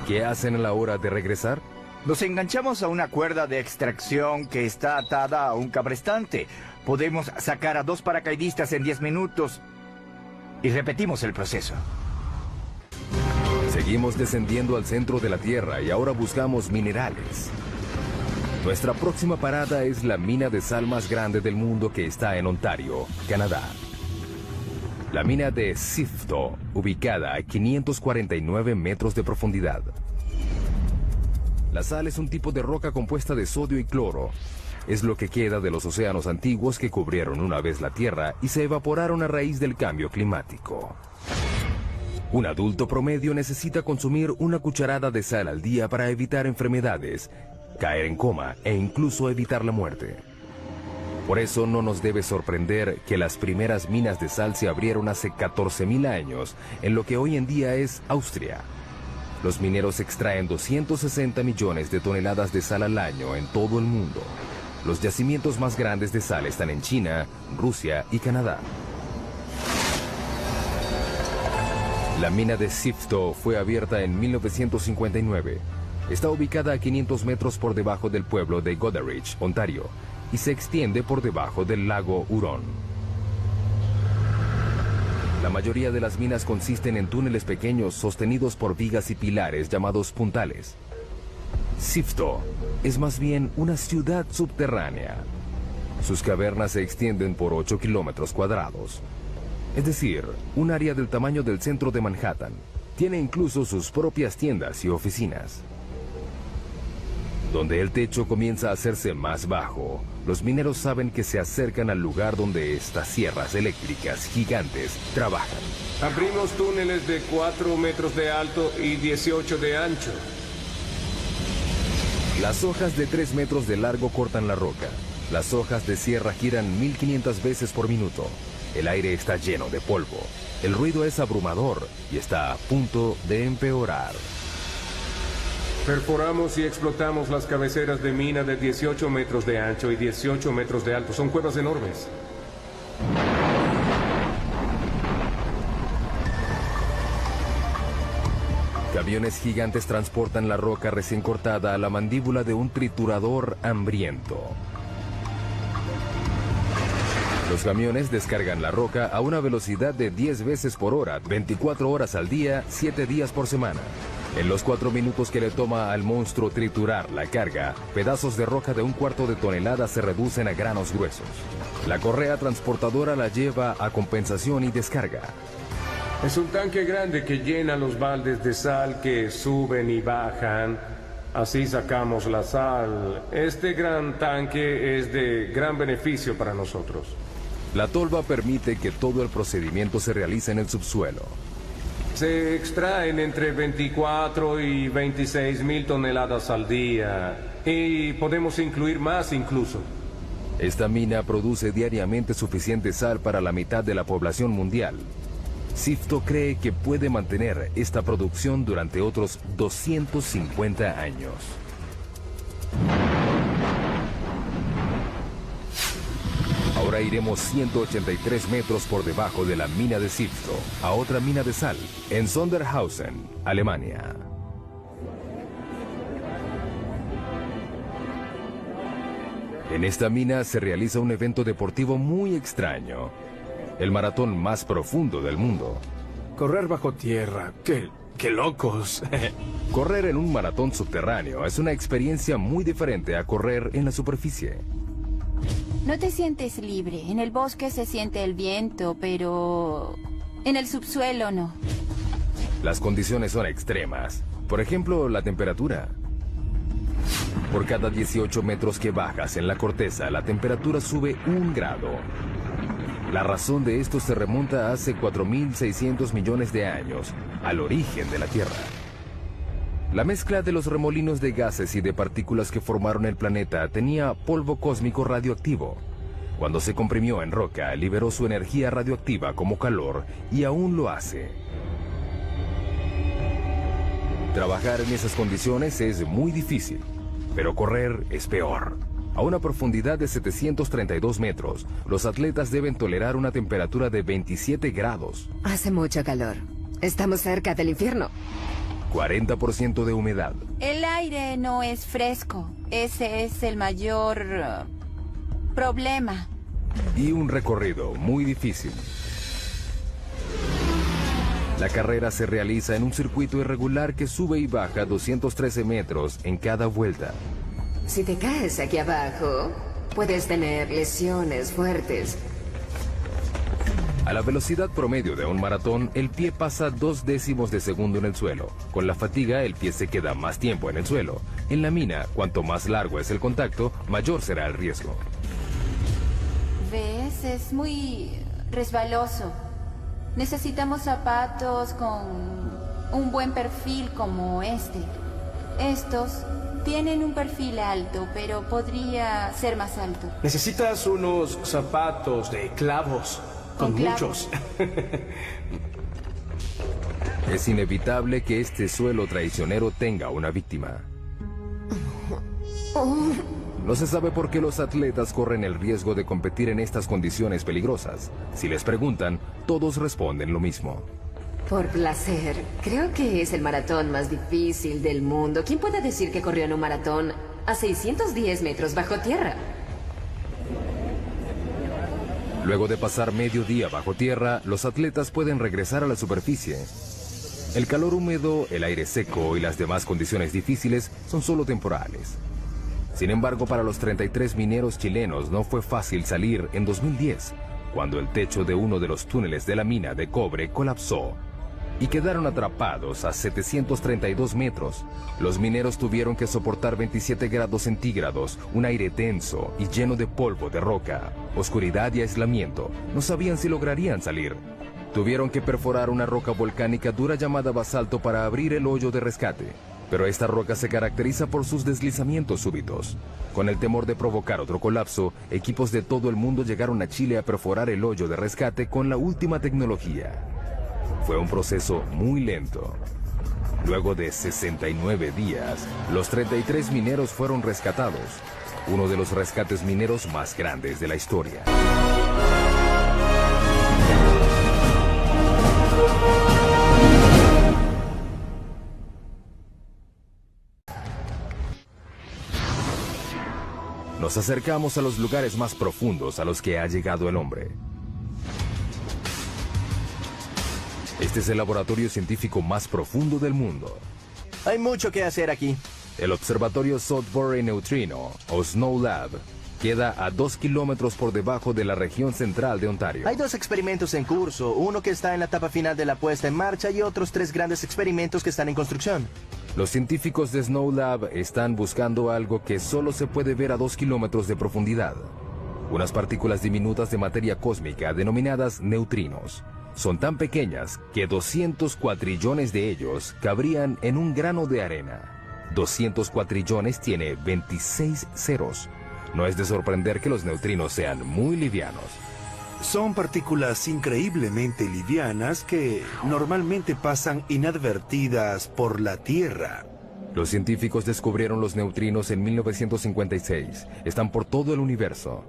¿Qué hacen a la hora de regresar? Nos enganchamos a una cuerda de extracción que está atada a un cabrestante. Podemos sacar a 2 paracaidistas en 10 minutos y repetimos el proceso. Seguimos descendiendo al centro de la Tierra y ahora buscamos minerales. Nuestra próxima parada es la mina de sal más grande del mundo que está en Ontario, Canadá. La mina de Sifto, ubicada a 549 metros de profundidad. La sal es un tipo de roca compuesta de sodio y cloro. Es lo que queda de los océanos antiguos que cubrieron una vez la Tierra y se evaporaron a raíz del cambio climático. Un adulto promedio necesita consumir una cucharada de sal al día para evitar enfermedades, caer en coma e incluso evitar la muerte. Por eso no nos debe sorprender que las primeras minas de sal se abrieron hace 14.000 años en lo que hoy en día es Austria. Los mineros extraen 260 millones de toneladas de sal al año en todo el mundo. Los yacimientos más grandes de sal están en China, Rusia y Canadá. La mina de Sifto fue abierta en 1959. Está ubicada a 500 metros por debajo del pueblo de Goderich, Ontario, y se extiende por debajo del lago Huron. La mayoría de las minas consisten en túneles pequeños sostenidos por vigas y pilares llamados puntales. Sifto es más bien una ciudad subterránea. Sus cavernas se extienden por 8 kilómetros cuadrados. Es decir, un área del tamaño del centro de Manhattan. Tiene incluso sus propias tiendas y oficinas. Donde el techo comienza a hacerse más bajo, los mineros saben que se acercan al lugar donde estas sierras eléctricas gigantes trabajan. Abrimos túneles de 4 metros de alto y 18 de ancho. Las hojas de 3 metros de largo cortan la roca. Las hojas de sierra giran 1500 veces por minuto. El aire está lleno de polvo. El ruido es abrumador y está a punto de empeorar. Perforamos y explotamos las cabeceras de mina de 18 metros de ancho y 18 metros de alto. Son cuevas enormes. Camiones gigantes transportan la roca recién cortada a la mandíbula de un triturador hambriento. Los camiones descargan la roca a una velocidad de 10 veces por hora, 24 horas al día, 7 días por semana. En los 4 minutos que le toma al monstruo triturar la carga, pedazos de roca de 1/4 de tonelada se reducen a granos gruesos. La correa transportadora la lleva a compensación y descarga. Es un tanque grande que llena los baldes de sal que suben y bajan. Así sacamos la sal. Este gran tanque es de gran beneficio para nosotros. La tolva permite que todo el procedimiento se realice en el subsuelo. Se extraen entre 24 y 26 mil toneladas al día. Y podemos incluir más incluso. Esta mina produce diariamente suficiente sal para la mitad de la población mundial. Sifto cree que puede mantener esta producción durante otros 250 años. Ahora iremos 183 metros por debajo de la mina de Sifto, a otra mina de sal, en Sondershausen, Alemania. En esta mina se realiza un evento deportivo muy extraño. El maratón más profundo del mundo. Correr bajo tierra, ¡qué locos! Correr en un maratón subterráneo es una experiencia muy diferente a correr en la superficie. No te sientes libre. En el bosque se siente el viento, pero en el subsuelo no. Las condiciones son extremas. Por ejemplo, la temperatura. Por cada 18 metros que bajas en la corteza, la temperatura sube 1 grado. La razón de esto se remonta a hace 4.600 millones de años, al origen de la Tierra. La mezcla de los remolinos de gases y de partículas que formaron el planeta tenía polvo cósmico radioactivo. Cuando se comprimió en roca, liberó su energía radioactiva como calor y aún lo hace. Trabajar en esas condiciones es muy difícil, pero correr es peor. A una profundidad de 732 metros, los atletas deben tolerar una temperatura de 27 grados. Hace mucho calor. Estamos cerca del infierno. 40% de humedad. El aire no es fresco. Ese es el mayor problema. Y un recorrido muy difícil. La carrera se realiza en un circuito irregular que sube y baja 213 metros en cada vuelta. Si te caes aquí abajo, puedes tener lesiones fuertes. A la velocidad promedio de un maratón, el pie pasa 0.2 de segundo en el suelo. Con la fatiga, el pie se queda más tiempo en el suelo. En la mina, cuanto más largo es el contacto, mayor será el riesgo. ¿Ves? Es muy resbaloso. Necesitamos zapatos con un buen perfil como este. Estos tienen un perfil alto, pero podría ser más alto. Necesitas unos zapatos de clavos. Con muchos. Es inevitable que este suelo traicionero tenga una víctima. No se sabe por qué los atletas corren el riesgo de competir en estas condiciones peligrosas. Si les preguntan, todos responden lo mismo. Por placer. Creo que es el maratón más difícil del mundo. ¿Quién puede decir que corrió en un maratón a 610 metros bajo tierra? Luego de pasar medio día bajo tierra, los atletas pueden regresar a la superficie. El calor húmedo, el aire seco y las demás condiciones difíciles son solo temporales. Sin embargo, para los 33 mineros chilenos no fue fácil salir en 2010, cuando el techo de uno de los túneles de la mina de cobre colapsó y quedaron atrapados a 732 metros. Los mineros tuvieron que soportar 27 grados centígrados, un aire tenso y lleno de polvo de roca, oscuridad y aislamiento. No sabían si lograrían salir. Tuvieron que perforar una roca volcánica dura llamada basalto para abrir el hoyo de rescate. Pero esta roca se caracteriza por sus deslizamientos súbitos. Con el temor de provocar otro colapso, equipos de todo el mundo llegaron a Chile a perforar el hoyo de rescate con la última tecnología. Fue un proceso muy lento. Luego de 69 días, los 33 mineros fueron rescatados, uno de los rescates mineros más grandes de la historia. Nos acercamos a los lugares más profundos a los que ha llegado el hombre. Este es el laboratorio científico más profundo del mundo. Hay mucho que hacer aquí. El observatorio Sudbury Neutrino, o Snow Lab, queda a 2 kilómetros por debajo de la región central de Ontario. Hay 2 experimentos en curso, uno que está en la etapa final de la puesta en marcha y otros 3 grandes experimentos que están en construcción. Los científicos de Snow Lab están buscando algo que solo se puede ver a 2 kilómetros de profundidad. Unas partículas diminutas de materia cósmica denominadas neutrinos. Son tan pequeñas que 200 cuatrillones de ellos cabrían en un grano de arena. 200 cuatrillones tiene 26 ceros. No es de sorprender que los neutrinos sean muy livianos. Son partículas increíblemente livianas que normalmente pasan inadvertidas por la Tierra. Los científicos descubrieron los neutrinos en 1956. Están por todo el universo.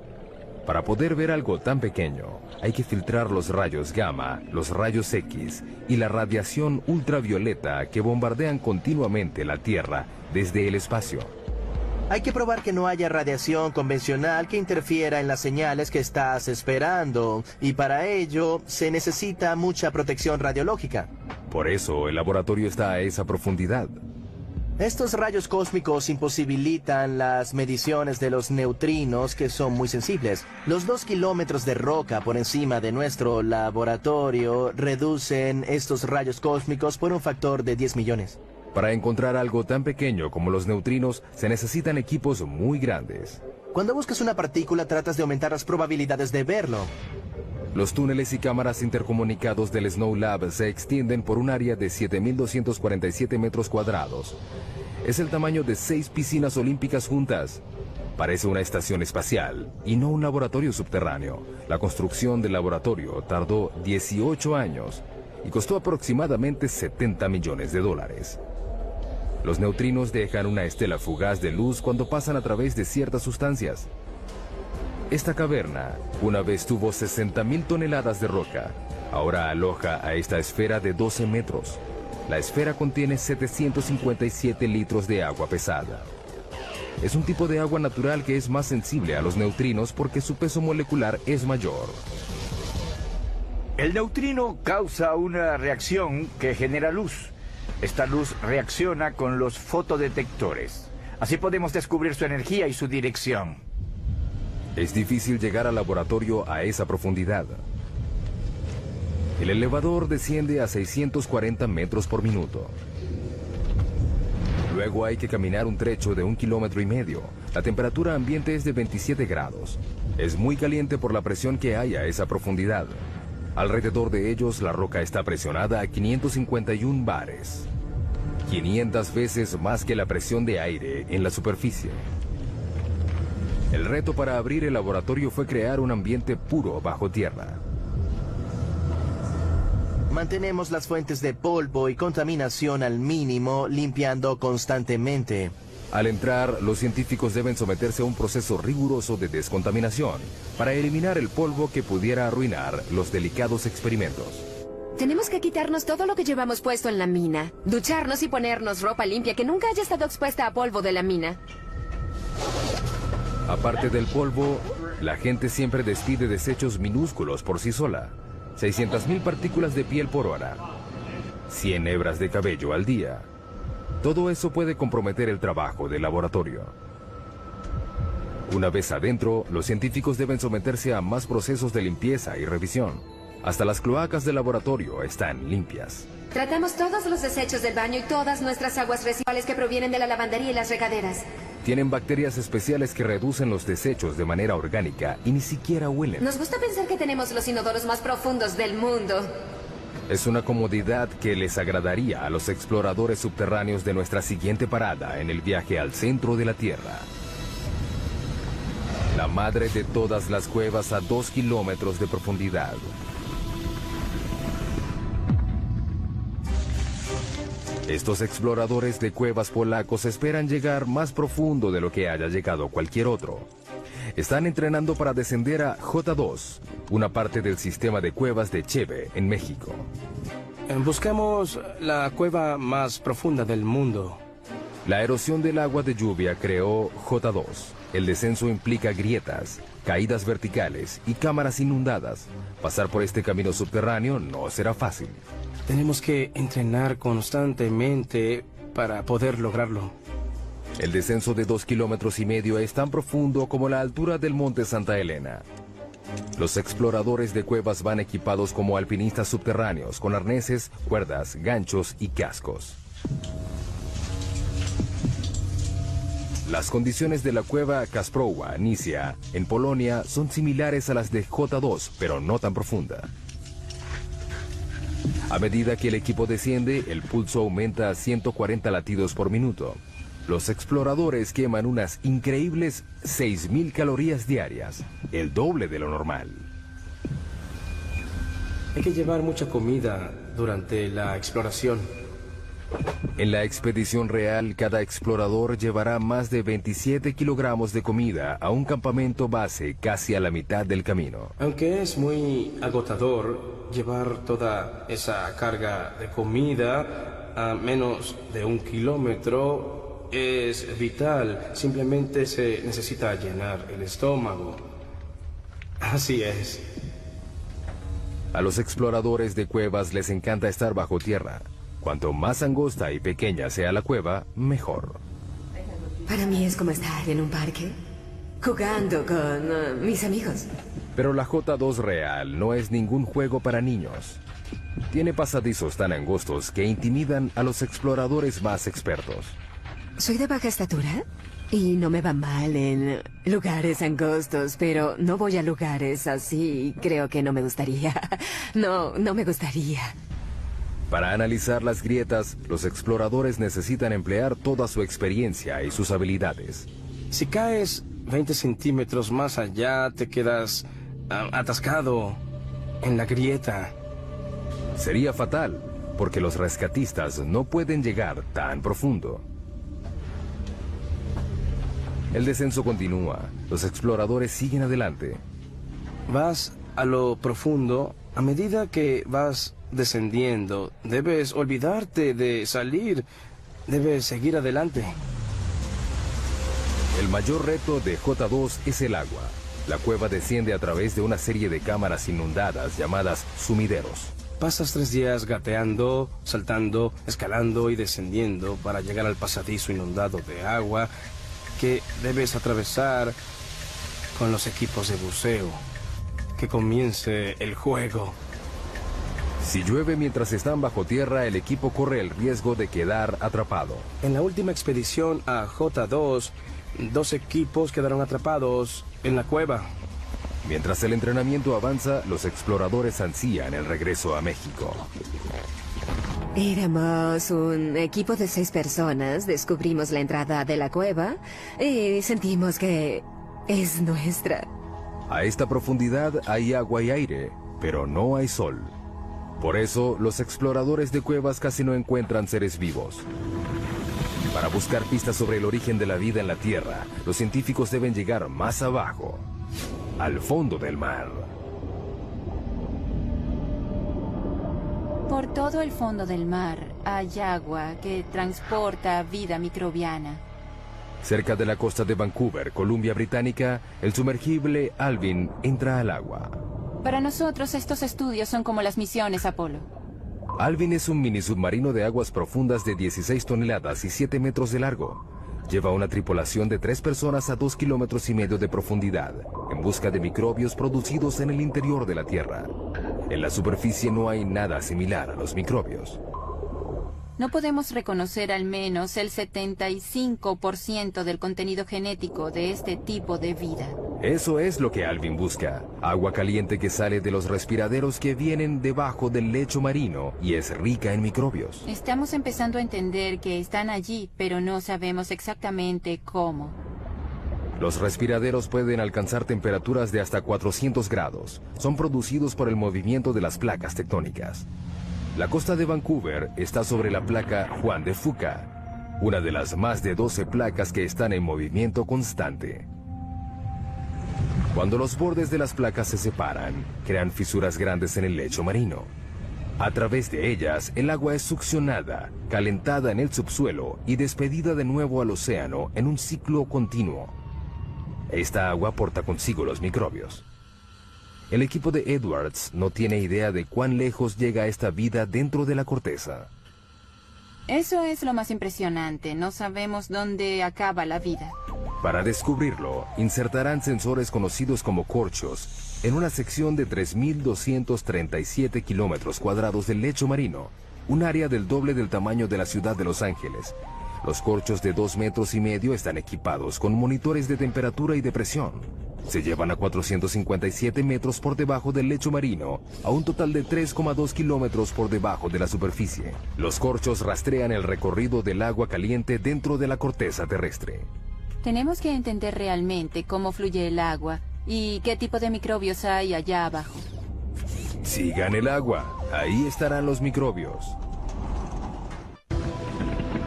Para poder ver algo tan pequeño, hay que filtrar los rayos gamma, los rayos X y la radiación ultravioleta que bombardean continuamente la Tierra desde el espacio. Hay que probar que no haya radiación convencional que interfiera en las señales que estás esperando, y para ello se necesita mucha protección radiológica. Por eso el laboratorio está a esa profundidad. Estos rayos cósmicos imposibilitan las mediciones de los neutrinos, que son muy sensibles. Los 2 kilómetros de roca por encima de nuestro laboratorio reducen estos rayos cósmicos por un factor de 10 millones. Para encontrar algo tan pequeño como los neutrinos, se necesitan equipos muy grandes. Cuando buscas una partícula, tratas de aumentar las probabilidades de verlo. Los túneles y cámaras intercomunicados del Snow Lab se extienden por un área de 7.247 metros cuadrados. Es el tamaño de 6 piscinas olímpicas juntas. Parece una estación espacial y no un laboratorio subterráneo. La construcción del laboratorio tardó 18 años y costó aproximadamente $70 millones. Los neutrinos dejan una estela fugaz de luz cuando pasan a través de ciertas sustancias. Esta caverna una vez tuvo 60.000 toneladas de roca. Ahora aloja a esta esfera de 12 metros. La esfera contiene 757 litros de agua pesada. Es un tipo de agua natural que es más sensible a los neutrinos porque su peso molecular es mayor. El neutrino causa una reacción que genera luz. Esta luz reacciona con los fotodetectores. Así podemos descubrir su energía y su dirección. Es difícil llegar al laboratorio a esa profundidad. El elevador desciende a 640 metros por minuto. Luego hay que caminar un trecho de 1,5 kilómetros. La temperatura ambiente es de 27 grados. Es muy caliente por la presión que hay a esa profundidad. Alrededor de ellos, la roca está presionada a 551 bares. 500 veces más que la presión de aire en la superficie. El reto para abrir el laboratorio fue crear un ambiente puro bajo tierra. Mantenemos las fuentes de polvo y contaminación al mínimo, limpiando constantemente. Al entrar, los científicos deben someterse a un proceso riguroso de descontaminación para eliminar el polvo que pudiera arruinar los delicados experimentos. Tenemos que quitarnos todo lo que llevamos puesto en la mina, ducharnos y ponernos ropa limpia que nunca haya estado expuesta a polvo de la mina. Aparte del polvo, La gente siempre despide desechos minúsculos por sí sola. 600.000 partículas de piel por hora. 100 hebras de cabello al día. Todo eso puede comprometer el trabajo del laboratorio. Una vez adentro, los científicos deben someterse a más procesos de limpieza y revisión. Hasta las cloacas del laboratorio están limpias. Tratamos todos los desechos del baño y todas nuestras aguas residuales que provienen de la lavandería y las regaderas. Tienen bacterias especiales que reducen los desechos de manera orgánica y ni siquiera huelen. Nos gusta pensar que tenemos los inodoros más profundos del mundo. Es una comodidad que les agradaría a los exploradores subterráneos de nuestra siguiente parada en el viaje al centro de la Tierra. La madre de todas las cuevas a 2 kilómetros de profundidad. Estos exploradores de cuevas polacos esperan llegar más profundo de lo que haya llegado cualquier otro. Están entrenando para descender a J2, una parte del sistema de cuevas de Cheve, en México. Buscamos la cueva más profunda del mundo. La erosión del agua de lluvia creó J2. El descenso implica grietas, caídas verticales y cámaras inundadas. Pasar por este camino subterráneo no será fácil. Tenemos que entrenar constantemente para poder lograrlo. El descenso de 2,5 kilómetros es tan profundo como la altura del monte Santa Elena. Los exploradores de cuevas van equipados como alpinistas subterráneos, con arneses, cuerdas, ganchos y cascos. Las condiciones de la cueva Kasprowa, Nisia, en Polonia, son similares a las de J2, pero no tan profunda. A medida que el equipo desciende, el pulso aumenta a 140 latidos por minuto. Los exploradores queman unas increíbles 6.000 calorías diarias, el doble de lo normal. Hay que llevar mucha comida durante la exploración. En la expedición real, cada explorador llevará más de 27 kilogramos de comida a un campamento base casi a la mitad del camino. Aunque es muy agotador llevar toda esa carga de comida a menos de 1 kilómetro, es vital. Simplemente se necesita llenar el estómago. Así es. A los exploradores de cuevas les encanta estar bajo tierra. Cuanto más angosta y pequeña sea la cueva, mejor. Para mí es como estar en un parque, jugando con mis amigos. Pero la J2 real no es ningún juego para niños. Tiene pasadizos tan angostos que intimidan a los exploradores más expertos. Soy de baja estatura y no me va mal en lugares angostos, pero no voy a lugares así. Creo que no me gustaría. No me gustaría. Para analizar las grietas, los exploradores necesitan emplear toda su experiencia y sus habilidades. Si caes 20 centímetros más allá, te quedas atascado en la grieta. Sería fatal, porque los rescatistas no pueden llegar tan profundo. El descenso continúa. Los exploradores siguen adelante. Vas a lo profundo. A medida que vas descendiendo, debes olvidarte de salir. Debes seguir adelante. El mayor reto de J2 es el agua. La cueva desciende a través de una serie de cámaras inundadas llamadas sumideros. Pasas 3 días gateando, saltando, escalando y descendiendo para llegar al pasadizo inundado de agua que debes atravesar con los equipos de buceo. Que comience el juego. Si llueve mientras están bajo tierra, el equipo corre el riesgo de quedar atrapado. En la última expedición a J2, 2 equipos quedaron atrapados en la cueva. Mientras el entrenamiento avanza, los exploradores ansían el regreso a México. Éramos un equipo de 6 personas, descubrimos la entrada de la cueva y sentimos que es nuestra. A esta profundidad hay agua y aire, pero no hay sol. Por eso, los exploradores de cuevas casi no encuentran seres vivos. Para buscar pistas sobre el origen de la vida en la Tierra, los científicos deben llegar más abajo, al fondo del mar. Por todo el fondo del mar hay agua que transporta vida microbiana. Cerca de la costa de Vancouver, Columbia Británica, el sumergible Alvin entra al agua. Para nosotros estos estudios son como las misiones Apolo. Alvin es un mini submarino de aguas profundas de 16 toneladas y 7 metros de largo. Lleva una tripulación de 3 personas a 2,5 kilómetros de profundidad, en busca de microbios producidos en el interior de la Tierra. En la superficie no hay nada similar a los microbios. No podemos reconocer al menos el 75% del contenido genético de este tipo de vida. Eso es lo que Alvin busca. Agua caliente que sale de los respiraderos que vienen debajo del lecho marino y es rica en microbios. Estamos empezando a entender que están allí, pero no sabemos exactamente cómo. Los respiraderos pueden alcanzar temperaturas de hasta 400 grados. Son producidos por el movimiento de las placas tectónicas. La costa de Vancouver está sobre la placa Juan de Fuca, una de las más de 12 placas que están en movimiento constante. Cuando los bordes de las placas se separan, crean fisuras grandes en el lecho marino. A través de ellas, el agua es succionada, calentada en el subsuelo y despedida de nuevo al océano en un ciclo continuo. Esta agua porta consigo los microbios. El equipo de Edwards no tiene idea de cuán lejos llega esta vida dentro de la corteza. Eso es lo más impresionante. No sabemos dónde acaba la vida. Para descubrirlo, insertarán sensores conocidos como corchos en una sección de 3.237 kilómetros cuadrados del lecho marino, un área del doble del tamaño de la ciudad de Los Ángeles. Los corchos de 2,5 metros están equipados con monitores de temperatura y de presión. Se llevan a 457 metros por debajo del lecho marino, a un total de 3,2 kilómetros por debajo de la superficie. Los corchos rastrean el recorrido del agua caliente dentro de la corteza terrestre. Tenemos que entender realmente cómo fluye el agua y qué tipo de microbios hay allá abajo. Sigan el agua, ahí estarán los microbios.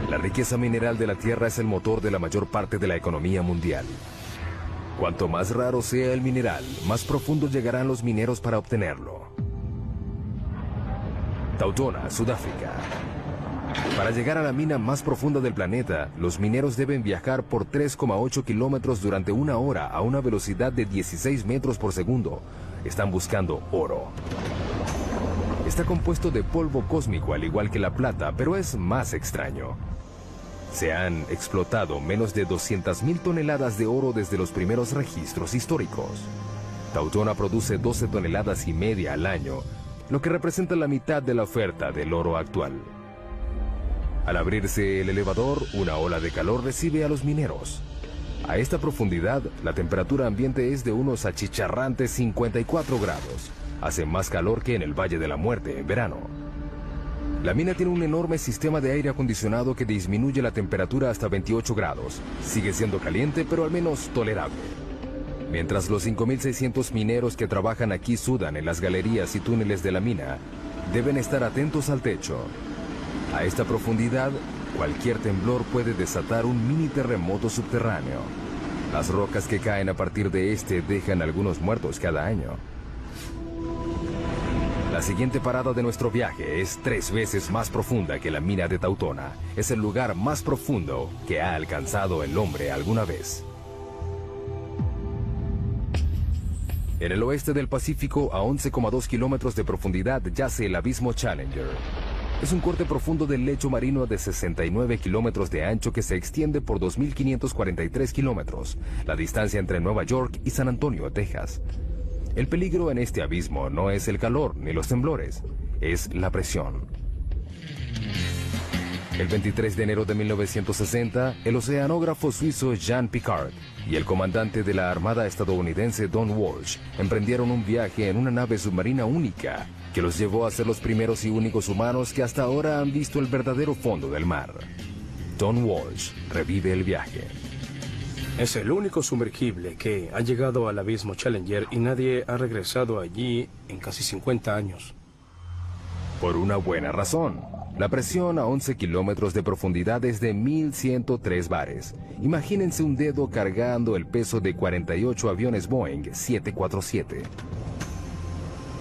La riqueza mineral de la Tierra es el motor de la mayor parte de la economía mundial. Cuanto más raro sea el mineral, más profundo llegarán los mineros para obtenerlo. Tautona, Sudáfrica. Para llegar a la mina más profunda del planeta, los mineros deben viajar por 3,8 kilómetros durante 1 hora a una velocidad de 16 metros por segundo. Están buscando oro. Está compuesto de polvo cósmico al igual que la plata, pero es más extraño. Se han explotado menos de 200,000 toneladas de oro desde los primeros registros históricos. Tautona produce 12,5 toneladas al año, lo que representa la mitad de la oferta del oro actual. Al abrirse el elevador, una ola de calor recibe a los mineros. A esta profundidad, la temperatura ambiente es de unos achicharrantes 54 grados. Hace más calor que en el Valle de la Muerte en verano. La mina tiene un enorme sistema de aire acondicionado que disminuye la temperatura hasta 28 grados. Sigue siendo caliente, pero al menos tolerable. Mientras los 5.600 mineros que trabajan aquí sudan en las galerías y túneles de la mina, deben estar atentos al techo. A esta profundidad, cualquier temblor puede desatar un mini terremoto subterráneo. Las rocas que caen a partir de este dejan algunos muertos cada año. La siguiente parada de nuestro viaje es 3 veces más profunda que la mina de Tautona. Es el lugar más profundo que ha alcanzado el hombre alguna vez. En el oeste del Pacífico, a 11,2 kilómetros de profundidad, yace el abismo Challenger. Es un corte profundo del lecho marino de 69 kilómetros de ancho que se extiende por 2.543 kilómetros, la distancia entre Nueva York y San Antonio, Texas. El peligro en este abismo no es el calor ni los temblores, es la presión. El 23 de enero de 1960, el oceanógrafo suizo Jean Piccard y el comandante de la Armada estadounidense Don Walsh emprendieron un viaje en una nave submarina única que los llevó a ser los primeros y únicos humanos que hasta ahora han visto el verdadero fondo del mar. Don Walsh revive el viaje. Es el único sumergible que ha llegado al abismo Challenger y nadie ha regresado allí en casi 50 años. Por una buena razón. La presión a 11 kilómetros de profundidad es de 1.103 bares. Imagínense un dedo cargando el peso de 48 aviones Boeing 747.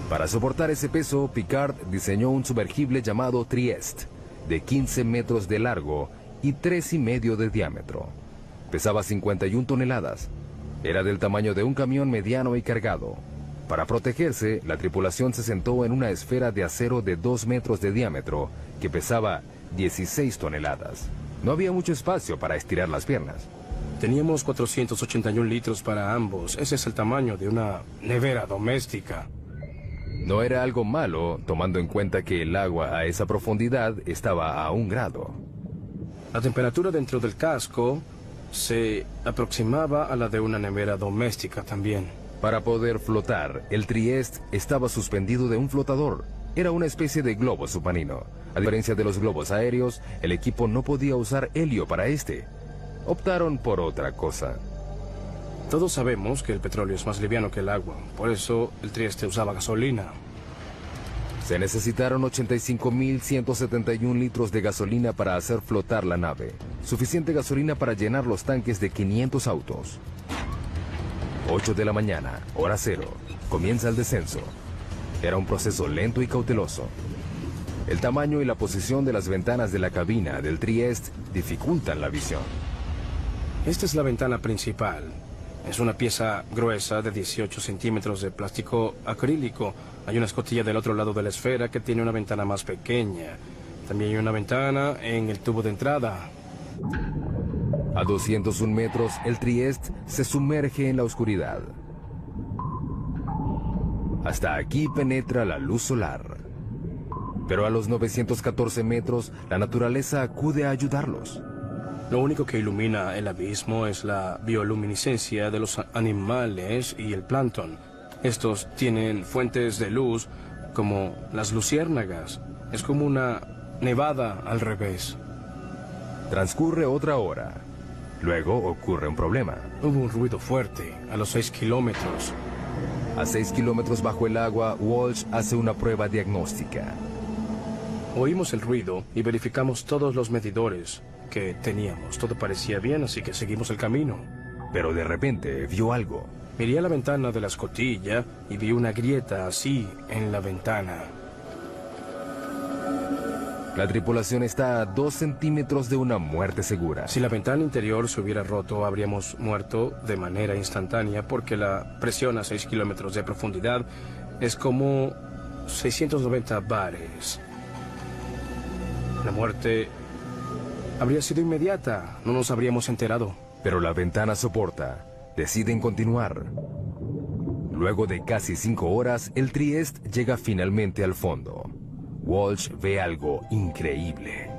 Para soportar ese peso, Piccard diseñó un sumergible llamado Trieste, de 15 metros de largo y 3,5 de diámetro. Pesaba 51 toneladas. Era del tamaño de un camión mediano y cargado. Para protegerse, la tripulación se sentó en una esfera de acero de 2 metros de diámetro que pesaba 16 toneladas. No había mucho espacio para estirar las piernas. Teníamos 481 litros para ambos. Ese es el tamaño de una nevera doméstica. No era algo malo, tomando en cuenta que el agua a esa profundidad estaba a 1 grado. La temperatura dentro del casco se aproximaba a la de una nevera doméstica también. Para poder flotar, el Trieste estaba suspendido de un flotador. Era una especie de globo submarino. A diferencia de los globos aéreos, el equipo no podía usar helio para este. Optaron por otra cosa. Todos sabemos que el petróleo es más liviano que el agua. Por eso el Trieste usaba gasolina. Se necesitaron 85.171 litros de gasolina para hacer flotar la nave. Suficiente gasolina para llenar los tanques de 500 autos. 8 de la mañana, hora cero. Comienza el descenso. Era un proceso lento y cauteloso. El tamaño y la posición de las ventanas de la cabina del Trieste dificultan la visión. Esta es la ventana principal. Es una pieza gruesa de 18 centímetros de plástico acrílico. Hay una escotilla del otro lado de la esfera que tiene una ventana más pequeña. También hay una ventana en el tubo de entrada. A 201 metros, el Trieste se sumerge en la oscuridad. Hasta aquí penetra la luz solar. Pero a los 914 metros, la naturaleza acude a ayudarlos. Lo único que ilumina el abismo es la bioluminiscencia de los animales y el plancton. Estos tienen fuentes de luz como las luciérnagas. Es como una nevada al revés. Transcurre otra hora. Luego ocurre un problema. Hubo un ruido fuerte a los 6 kilómetros. A 6 kilómetros bajo el agua, Walsh hace una prueba diagnóstica. Oímos el ruido y verificamos todos los medidores que teníamos. Todo parecía bien, así que seguimos el camino. Pero de repente vio algo. Miré a la ventana de la escotilla y vi una grieta así en la ventana. La tripulación está a 2 centímetros de una muerte segura. Si la ventana interior se hubiera roto, habríamos muerto de manera instantánea porque la presión a 6 kilómetros de profundidad es como 690 bares. La muerte habría sido inmediata, no nos habríamos enterado. Pero la ventana soporta. Deciden continuar. Luego de casi 5 horas, el Trieste llega finalmente al fondo. Walsh ve algo increíble.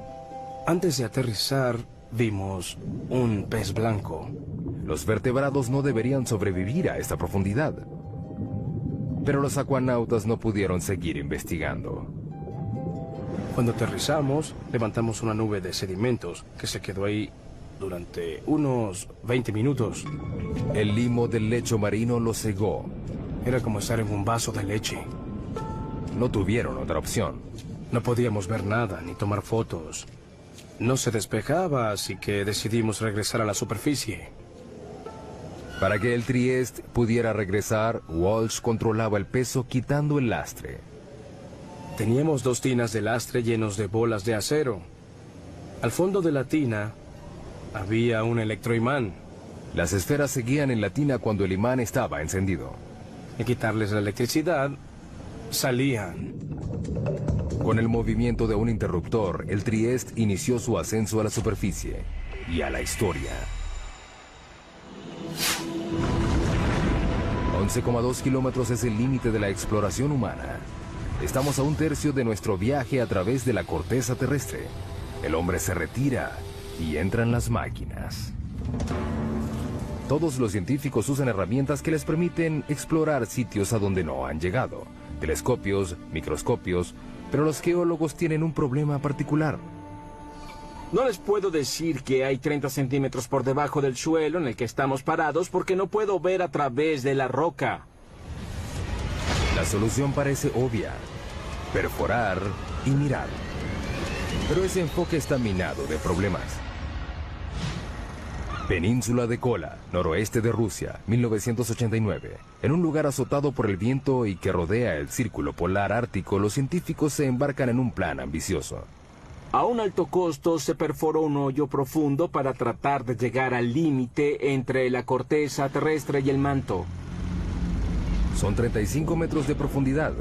Antes de aterrizar, vimos un pez blanco. Los vertebrados no deberían sobrevivir a esta profundidad. Pero los acuanautas no pudieron seguir investigando. Cuando aterrizamos, levantamos una nube de sedimentos que se quedó ahí durante unos 20 minutos. El limo del lecho marino lo cegó. Era como estar en un vaso de leche. No tuvieron otra opción. No podíamos ver nada ni tomar fotos. No se despejaba, así que decidimos regresar a la superficie. Para que el Trieste pudiera regresar, Walsh controlaba el peso quitando el lastre. Teníamos 2 tinas de lastre llenos de bolas de acero. Al fondo de la tina había un electroimán. Las esferas seguían en la tina cuando el imán estaba encendido. Al quitarles la electricidad, salían. Con el movimiento de un interruptor, el Trieste inició su ascenso a la superficie y a la historia. 11,2 kilómetros es el límite de la exploración humana. Estamos a 1/3 de nuestro viaje a través de la corteza terrestre. El hombre se retira y entran las máquinas. Todos los científicos usan herramientas que les permiten explorar sitios a donde no han llegado. Telescopios, microscopios, pero los geólogos tienen un problema particular. No les puedo decir que hay 30 centímetros por debajo del suelo en el que estamos parados porque no puedo ver a través de la roca. La solución parece obvia: perforar y mirar. Pero ese enfoque está minado de problemas. Península de Kola, noroeste de Rusia, 1989. En un lugar azotado por el viento y que rodea el círculo polar ártico, los científicos se embarcan en un plan ambicioso. A un alto costo se perforó un hoyo profundo para tratar de llegar al límite entre la corteza terrestre y el manto. Son 35 metros de profundidad.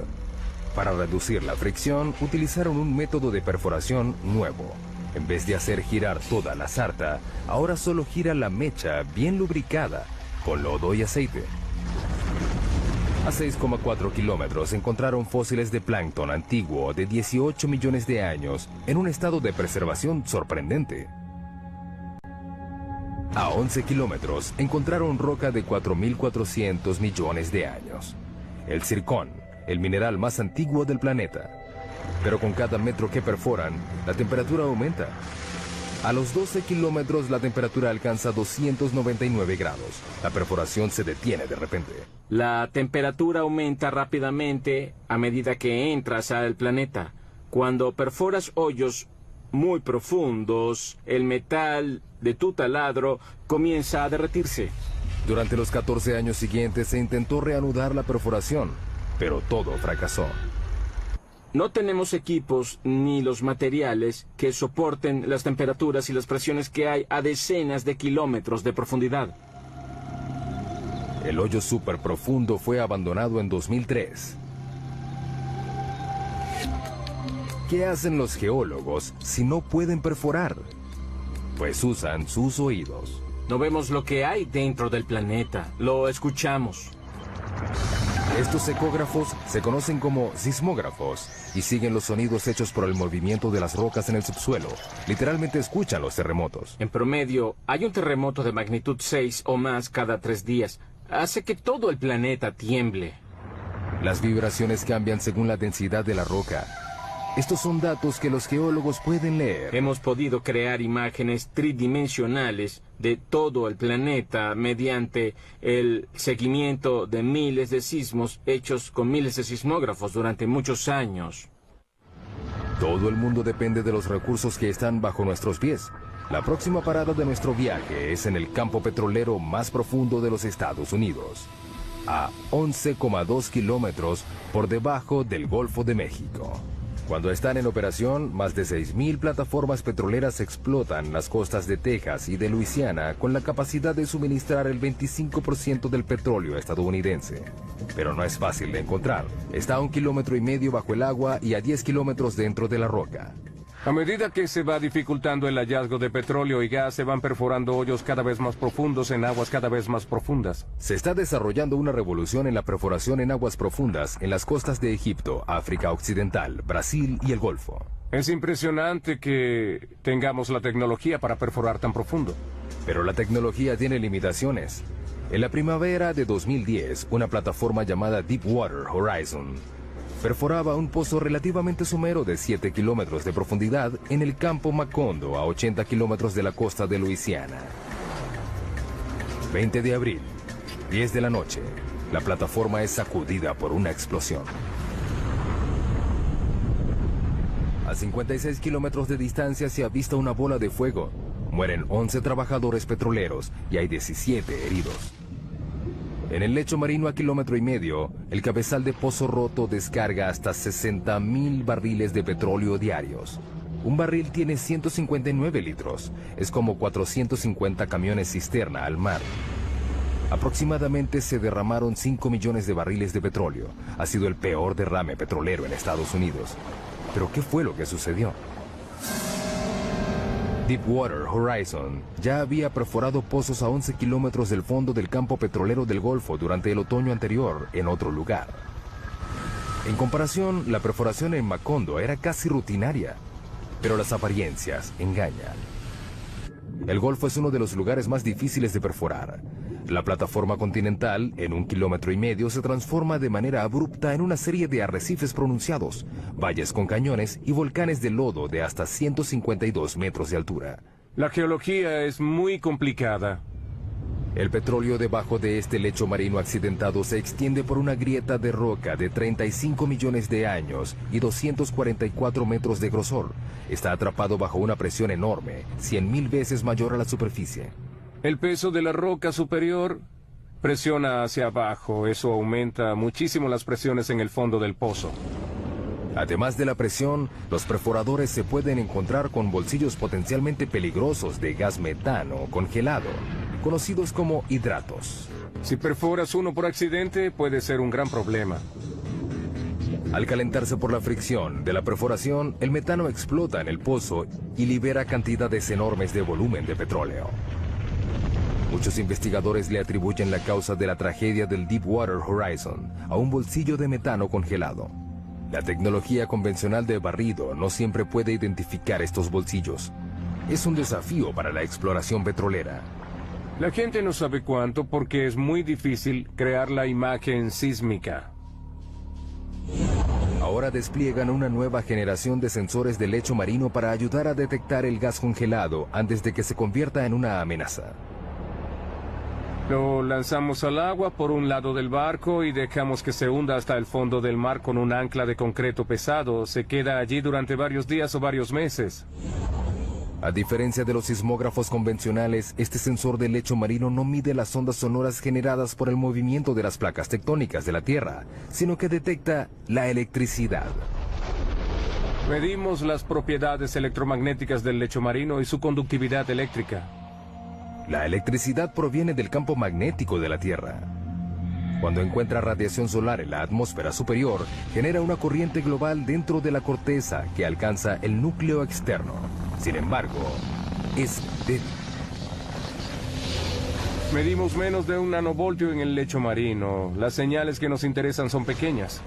Para reducir la fricción, utilizaron un método de perforación nuevo. En vez de hacer girar toda la sarta, ahora solo gira la mecha bien lubricada, con lodo y aceite. A 6,4 kilómetros encontraron fósiles de plancton antiguo de 18 millones de años en un estado de preservación sorprendente. A 11 kilómetros encontraron roca de 4.400 millones de años. El zircón, el mineral más antiguo del planeta. Pero con cada metro que perforan, la temperatura aumenta. A los 12 kilómetros la temperatura alcanza 299 grados. La perforación se detiene de repente. La temperatura aumenta rápidamente a medida que entras al planeta. Cuando perforas hoyos muy profundos, el metal de tu taladro comienza a derretirse. Durante los 14 años siguientes se intentó reanudar la perforación, pero todo fracasó. No tenemos equipos ni los materiales que soporten las temperaturas y las presiones que hay a decenas de kilómetros de profundidad. El hoyo súper profundo fue abandonado en 2003. ¿Qué hacen los geólogos si no pueden perforar? Pues usan sus oídos. No vemos lo que hay dentro del planeta, lo escuchamos. Estos ecógrafos se conocen como sismógrafos y siguen los sonidos hechos por el movimiento de las rocas en el subsuelo. Literalmente escuchan los terremotos. En promedio, hay un terremoto de magnitud 6 o más cada 3 días. Hace que todo el planeta tiemble. Las vibraciones cambian según la densidad de la roca. Estos son datos que los geólogos pueden leer. Hemos podido crear imágenes tridimensionales de todo el planeta mediante el seguimiento de miles de sismos hechos con miles de sismógrafos durante muchos años. Todo el mundo depende de los recursos que están bajo nuestros pies. La próxima parada de nuestro viaje es en el campo petrolero más profundo de los Estados Unidos, a 11,2 kilómetros por debajo del Golfo de México. Cuando están en operación, más de 6.000 plataformas petroleras explotan las costas de Texas y de Luisiana con la capacidad de suministrar el 25% del petróleo estadounidense. Pero no es fácil de encontrar. Está a 1,5 kilómetros bajo el agua y a 10 kilómetros dentro de la roca. A medida que se va dificultando el hallazgo de petróleo y gas, se van perforando hoyos cada vez más profundos en aguas cada vez más profundas. Se está desarrollando una revolución en la perforación en aguas profundas en las costas de Egipto, África Occidental, Brasil y el Golfo. Es impresionante que tengamos la tecnología para perforar tan profundo. Pero la tecnología tiene limitaciones. En la primavera de 2010, una plataforma llamada Deepwater Horizon perforaba un pozo relativamente somero de 7 kilómetros de profundidad en el campo Macondo, a 80 kilómetros de la costa de Luisiana. 20 de abril, 10 de la noche, la plataforma es sacudida por una explosión. A 56 kilómetros de distancia se avista una bola de fuego. Mueren 11 trabajadores petroleros y hay 17 heridos. En el lecho marino a 1,5 kilómetros, el cabezal de pozo roto descarga hasta 60.000 barriles de petróleo diarios. Un barril tiene 159 litros. Es como 450 camiones cisterna al mar. Aproximadamente se derramaron 5 millones de barriles de petróleo. Ha sido el peor derrame petrolero en Estados Unidos. ¿Pero qué fue lo que sucedió? Deepwater Horizon ya había perforado pozos a 11 kilómetros del fondo del campo petrolero del Golfo durante el otoño anterior en otro lugar. En comparación, la perforación en Macondo era casi rutinaria, pero las apariencias engañan. El Golfo es uno de los lugares más difíciles de perforar. La plataforma continental, en 1,5 kilómetros, se transforma de manera abrupta en una serie de arrecifes pronunciados, valles con cañones y volcanes de lodo de hasta 152 metros de altura. La geología es muy complicada. El petróleo debajo de este lecho marino accidentado se extiende por una grieta de roca de 35 millones de años y 244 metros de grosor. Está atrapado bajo una presión enorme, 100.000 veces mayor a la superficie. El peso de la roca superior presiona hacia abajo. Eso aumenta muchísimo las presiones en el fondo del pozo. Además de la presión, los perforadores se pueden encontrar con bolsillos potencialmente peligrosos de gas metano congelado, conocidos como hidratos. Si perforas uno por accidente, puede ser un gran problema. Al calentarse por la fricción de la perforación, el metano explota en el pozo y libera cantidades enormes de volumen de petróleo. Muchos investigadores le atribuyen la causa de la tragedia del Deepwater Horizon a un bolsillo de metano congelado. La tecnología convencional de barrido no siempre puede identificar estos bolsillos. Es un desafío para la exploración petrolera. La gente no sabe cuánto porque es muy difícil crear la imagen sísmica. Ahora despliegan una nueva generación de sensores de lecho marino para ayudar a detectar el gas congelado antes de que se convierta en una amenaza. Lo lanzamos al agua por un lado del barco y dejamos que se hunda hasta el fondo del mar con un ancla de concreto pesado. Se queda allí durante varios días o varios meses. A diferencia de los sismógrafos convencionales, este sensor de lecho marino no mide las ondas sonoras generadas por el movimiento de las placas tectónicas de la Tierra, sino que detecta la electricidad. Medimos las propiedades electromagnéticas del lecho marino y su conductividad eléctrica. La electricidad proviene del campo magnético de la Tierra. Cuando encuentra radiación solar en la atmósfera superior, genera una corriente global dentro de la corteza que alcanza el núcleo externo. Sin embargo, es débil. Medimos menos de 1 nanovoltio en el lecho marino. Las señales que nos interesan son pequeñas.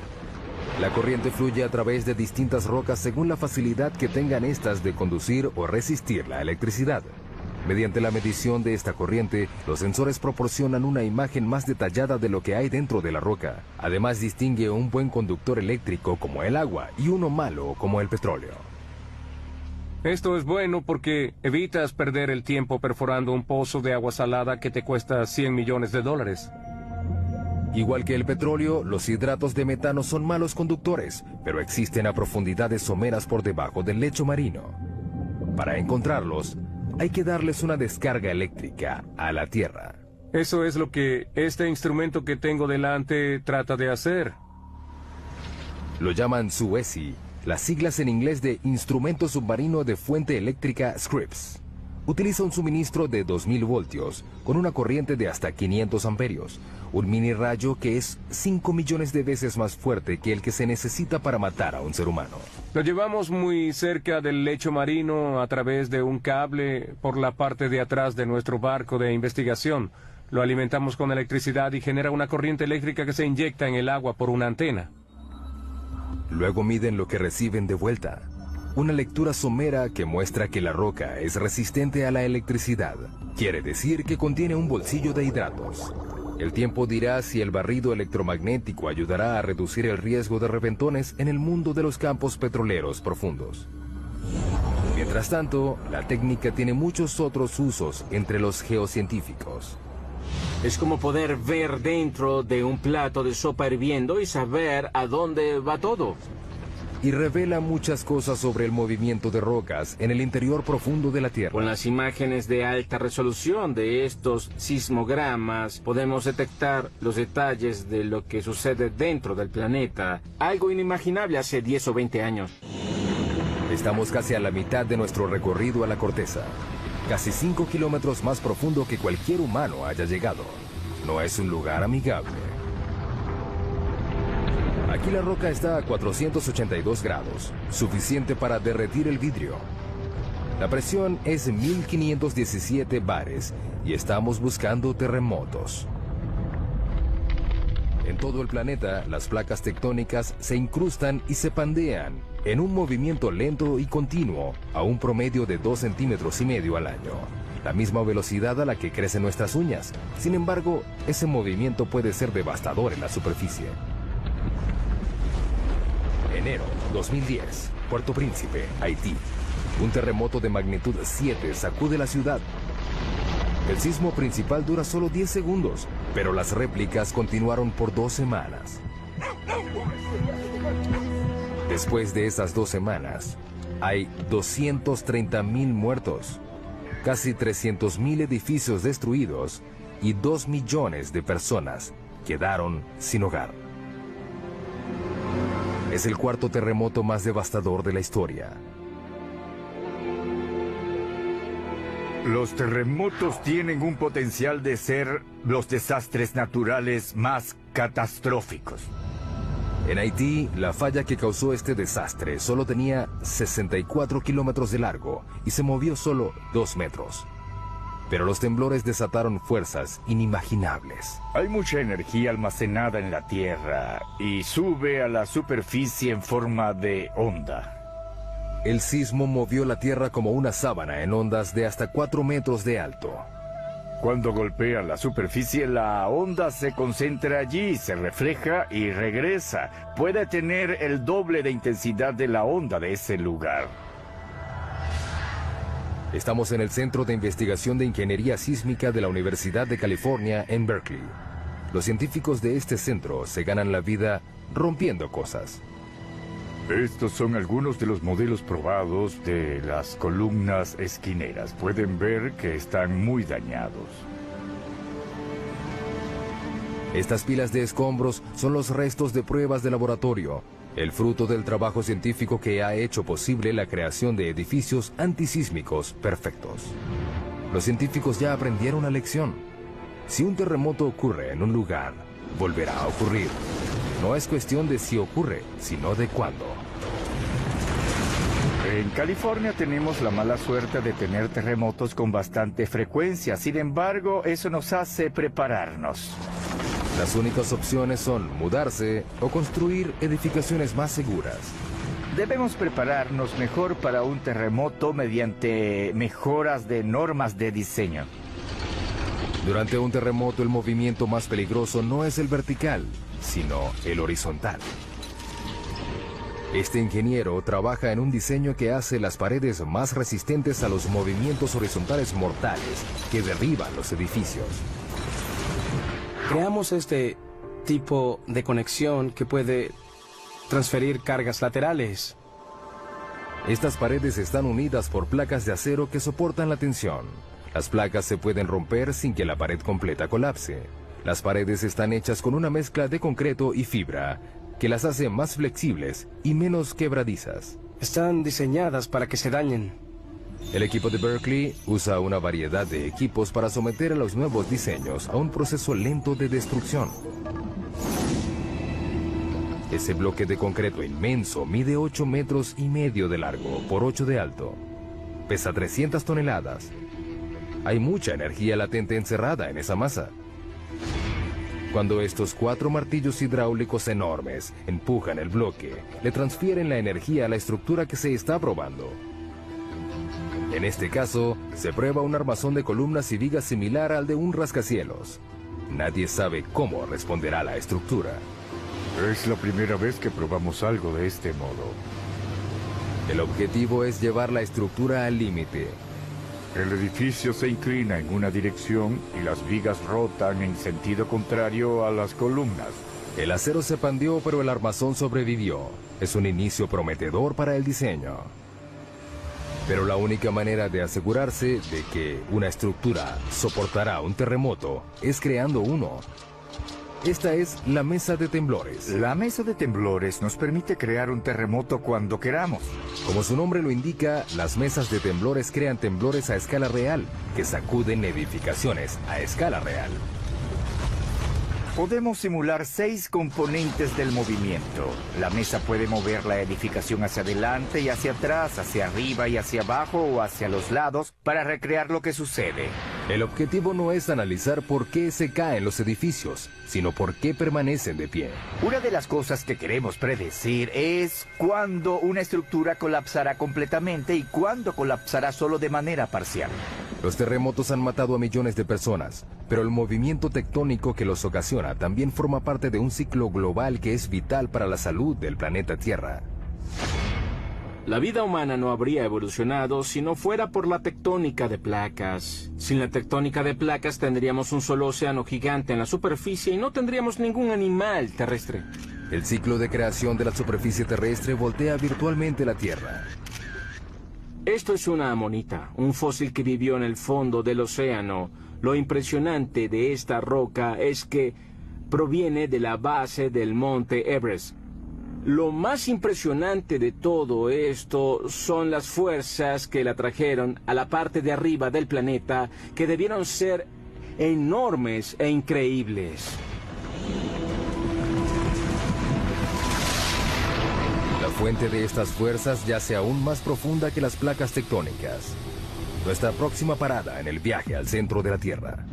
La corriente fluye a través de distintas rocas según la facilidad que tengan estas de conducir o resistir la electricidad. Mediante la medición de esta corriente, los sensores proporcionan una imagen más detallada de lo que hay dentro de la roca. Además, distingue un buen conductor eléctrico como el agua y uno malo como el petróleo. Esto es bueno porque evitas perder el tiempo perforando un pozo de agua salada que te cuesta $100 millones. Igual que el petróleo, los hidratos de metano son malos conductores, pero existen a profundidades someras por debajo del lecho marino. Para encontrarlos, hay que darles una descarga eléctrica a la Tierra. Eso es lo que este instrumento que tengo delante trata de hacer. Lo llaman SUESI, las siglas en inglés de Instrumento Submarino de Fuente Eléctrica Scripps. Utiliza un suministro de 2000 voltios con una corriente de hasta 500 amperios, un mini rayo que es 5 millones de veces más fuerte que el que se necesita para matar a un ser humano. Lo llevamos muy cerca del lecho marino a través de un cable por la parte de atrás de nuestro barco de investigación. Lo alimentamos con electricidad y genera una corriente eléctrica que se inyecta en el agua por una antena. Luego miden lo que reciben de vuelta. Una lectura somera que muestra que la roca es resistente a la electricidad. Quiere decir que contiene un bolsillo de hidratos. El tiempo dirá si el barrido electromagnético ayudará a reducir el riesgo de reventones en el mundo de los campos petroleros profundos. Mientras tanto, la técnica tiene muchos otros usos entre los geocientíficos. Es como poder ver dentro de un plato de sopa hirviendo y saber a dónde va todo. Y revela muchas cosas sobre el movimiento de rocas en el interior profundo de la Tierra. Con las imágenes de alta resolución de estos sismogramas, podemos detectar los detalles de lo que sucede dentro del planeta, algo inimaginable hace 10 o 20 años. Estamos casi a la mitad de nuestro recorrido a la corteza, casi 5 kilómetros más profundo que cualquier humano haya llegado. No es un lugar amigable. Aquí la roca está a 482 grados, suficiente para derretir el vidrio. La presión es 1517 bares y estamos buscando terremotos. En todo el planeta, las placas tectónicas se incrustan y se pandean en un movimiento lento y continuo a un promedio de 2,5 centímetros al año. La misma velocidad a la que crecen nuestras uñas. Sin embargo, ese movimiento puede ser devastador en la superficie. Enero 2010, Puerto Príncipe, Haití. Un terremoto de magnitud 7 sacude la ciudad. El sismo principal dura solo 10 segundos, pero las réplicas continuaron por 2 semanas. Después de esas 2 semanas, hay 230,000 muertos, casi 300,000 edificios destruidos y 2 millones de personas quedaron sin hogar. Es el cuarto terremoto más devastador de la historia. Los terremotos tienen un potencial de ser los desastres naturales más catastróficos. En Haití, la falla que causó este desastre solo tenía 64 kilómetros de largo y se movió solo 2 metros. Pero los temblores desataron fuerzas inimaginables. Hay mucha energía almacenada en la Tierra y sube a la superficie en forma de onda. El sismo movió la Tierra como una sábana en ondas de hasta 4 metros de alto. Cuando golpea la superficie, la onda se concentra allí, se refleja y regresa. Puede tener el doble de intensidad de la onda de ese lugar. Estamos en el Centro de Investigación de Ingeniería Sísmica de la Universidad de California en Berkeley. Los científicos de este centro se ganan la vida rompiendo cosas. Estos son algunos de los modelos probados de las columnas esquineras. Pueden ver que están muy dañados. Estas pilas de escombros son los restos de pruebas de laboratorio, el fruto del trabajo científico que ha hecho posible la creación de edificios antisísmicos perfectos. Los científicos ya aprendieron la lección. Si un terremoto ocurre en un lugar, volverá a ocurrir. No es cuestión de si ocurre, sino de cuándo. En California tenemos la mala suerte de tener terremotos con bastante frecuencia. Sin embargo, eso nos hace prepararnos. Las únicas opciones son mudarse o construir edificaciones más seguras. Debemos prepararnos mejor para un terremoto mediante mejoras de normas de diseño. Durante un terremoto, el movimiento más peligroso no es el vertical, sino el horizontal. Este ingeniero trabaja en un diseño que hace las paredes más resistentes a los movimientos horizontales mortales que derriban los edificios. Creamos este tipo de conexión que puede transferir cargas laterales. Estas paredes están unidas por placas de acero que soportan la tensión. Las placas se pueden romper sin que la pared completa colapse. Las paredes están hechas con una mezcla de concreto y fibra, que las hace más flexibles y menos quebradizas. Están diseñadas para que se dañen. El equipo de Berkeley usa una variedad de equipos para someter a los nuevos diseños a un proceso lento de destrucción. Ese bloque de concreto inmenso mide 8 metros y medio de largo por 8 de alto. Pesa 300 toneladas. Hay mucha energía latente encerrada en esa masa. Cuando estos 4 martillos hidráulicos enormes empujan el bloque, le transfieren la energía a la estructura que se está probando. En este caso, se prueba un armazón de columnas y vigas similar al de un rascacielos. Nadie sabe cómo responderá la estructura. Es la primera vez que probamos algo de este modo. El objetivo es llevar la estructura al límite. El edificio se inclina en una dirección y las vigas rotan en sentido contrario a las columnas. El acero se pandeó, pero el armazón sobrevivió. Es un inicio prometedor para el diseño. Pero la única manera de asegurarse de que una estructura soportará un terremoto es creando uno. Esta es la mesa de temblores. La mesa de temblores nos permite crear un terremoto cuando queramos. Como su nombre lo indica, las mesas de temblores crean temblores a escala real, que sacuden edificaciones a escala real. Podemos simular 6 componentes del movimiento. La mesa puede mover la edificación hacia adelante y hacia atrás, hacia arriba y hacia abajo o hacia los lados para recrear lo que sucede. El objetivo no es analizar por qué se caen los edificios, sino por qué permanecen de pie. Una de las cosas que queremos predecir es cuándo una estructura colapsará completamente y cuándo colapsará solo de manera parcial. Los terremotos han matado a millones de personas, pero el movimiento tectónico que los ocasiona también forma parte de un ciclo global que es vital para la salud del planeta Tierra. La vida humana no habría evolucionado si no fuera por la tectónica de placas. Sin la tectónica de placas tendríamos un solo océano gigante en la superficie y no tendríamos ningún animal terrestre. El ciclo de creación de la superficie terrestre voltea virtualmente la Tierra. Esto es una amonita, un fósil que vivió en el fondo del océano. Lo impresionante de esta roca es que proviene de la base del monte Everest. Lo más impresionante de todo esto son las fuerzas que la trajeron a la parte de arriba del planeta, que debieron ser enormes e increíbles. La fuente de estas fuerzas yace aún más profunda que las placas tectónicas. Nuestra próxima parada en el viaje al centro de la Tierra.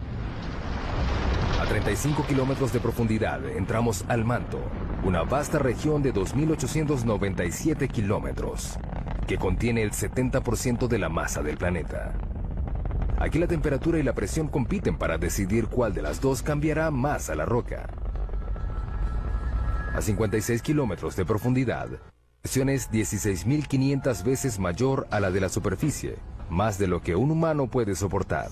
A 35 kilómetros de profundidad entramos al manto, una vasta región de 2.897 kilómetros, que contiene el 70% de la masa del planeta. Aquí la temperatura y la presión compiten para decidir cuál de las dos cambiará más a la roca. A 56 kilómetros de profundidad, la presión es 16.500 veces mayor a la de la superficie, más de lo que un humano puede soportar.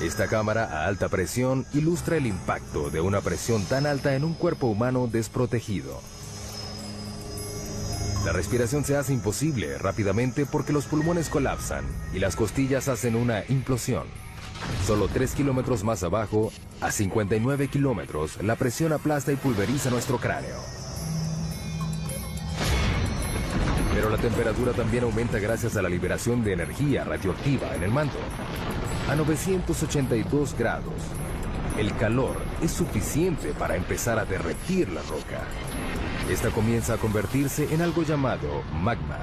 Esta cámara a alta presión ilustra el impacto de una presión tan alta en un cuerpo humano desprotegido. La respiración se hace imposible rápidamente porque los pulmones colapsan y las costillas hacen una implosión. Solo 3 kilómetros más abajo, a 59 kilómetros, la presión aplasta y pulveriza nuestro cráneo. Pero la temperatura también aumenta gracias a la liberación de energía radioactiva en el manto. A 982 grados, el calor es suficiente para empezar a derretir la roca. Esta comienza a convertirse en algo llamado magma.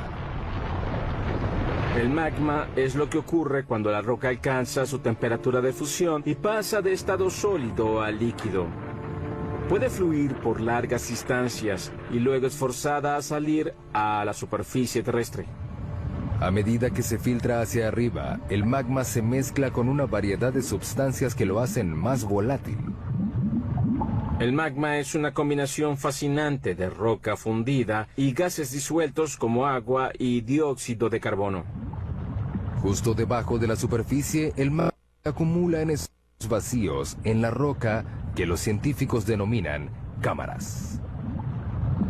El magma es lo que ocurre cuando la roca alcanza su temperatura de fusión y pasa de estado sólido a líquido. Puede fluir por largas distancias y luego es forzada a salir a la superficie terrestre. A medida que se filtra hacia arriba, el magma se mezcla con una variedad de sustancias que lo hacen más volátil. El magma es una combinación fascinante de roca fundida y gases disueltos como agua y dióxido de carbono. Justo debajo de la superficie, el magma se acumula en esos vacíos en la roca que los científicos denominan cámaras.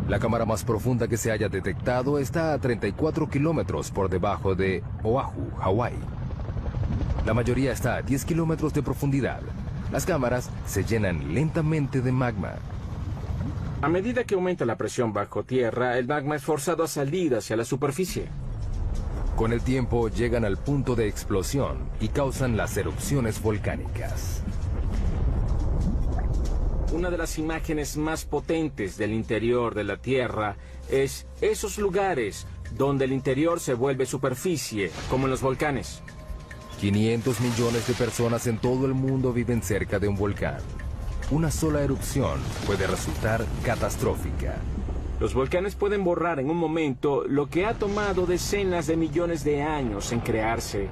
La cámara más profunda que se haya detectado está a 34 kilómetros por debajo de Oahu, Hawái. La mayoría está a 10 kilómetros de profundidad. Las cámaras se llenan lentamente de magma. A medida que aumenta la presión bajo tierra, el magma es forzado a salir hacia la superficie. Con el tiempo llegan al punto de explosión y causan las erupciones volcánicas. Una de las imágenes más potentes del interior de la Tierra es esos lugares donde el interior se vuelve superficie, como en los volcanes. 500 millones de personas en todo el mundo viven cerca de un volcán. Una sola erupción puede resultar catastrófica. Los volcanes pueden borrar en un momento lo que ha tomado decenas de millones de años en crearse.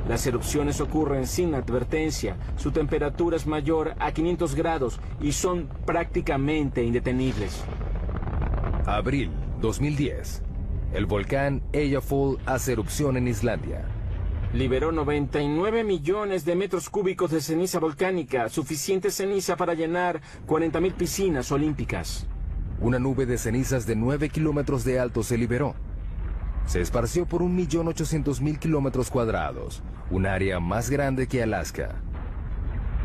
Las erupciones ocurren sin advertencia, su temperatura es mayor a 500 grados y son prácticamente indetenibles. Abril 2010. El volcán Eyjafjall hace erupción en Islandia. Liberó 99 millones de metros cúbicos de ceniza volcánica, suficiente ceniza para llenar 40.000 piscinas olímpicas. Una nube de cenizas de 9 kilómetros de alto se liberó. Se esparció por 1.800.000 kilómetros cuadrados, un área más grande que Alaska.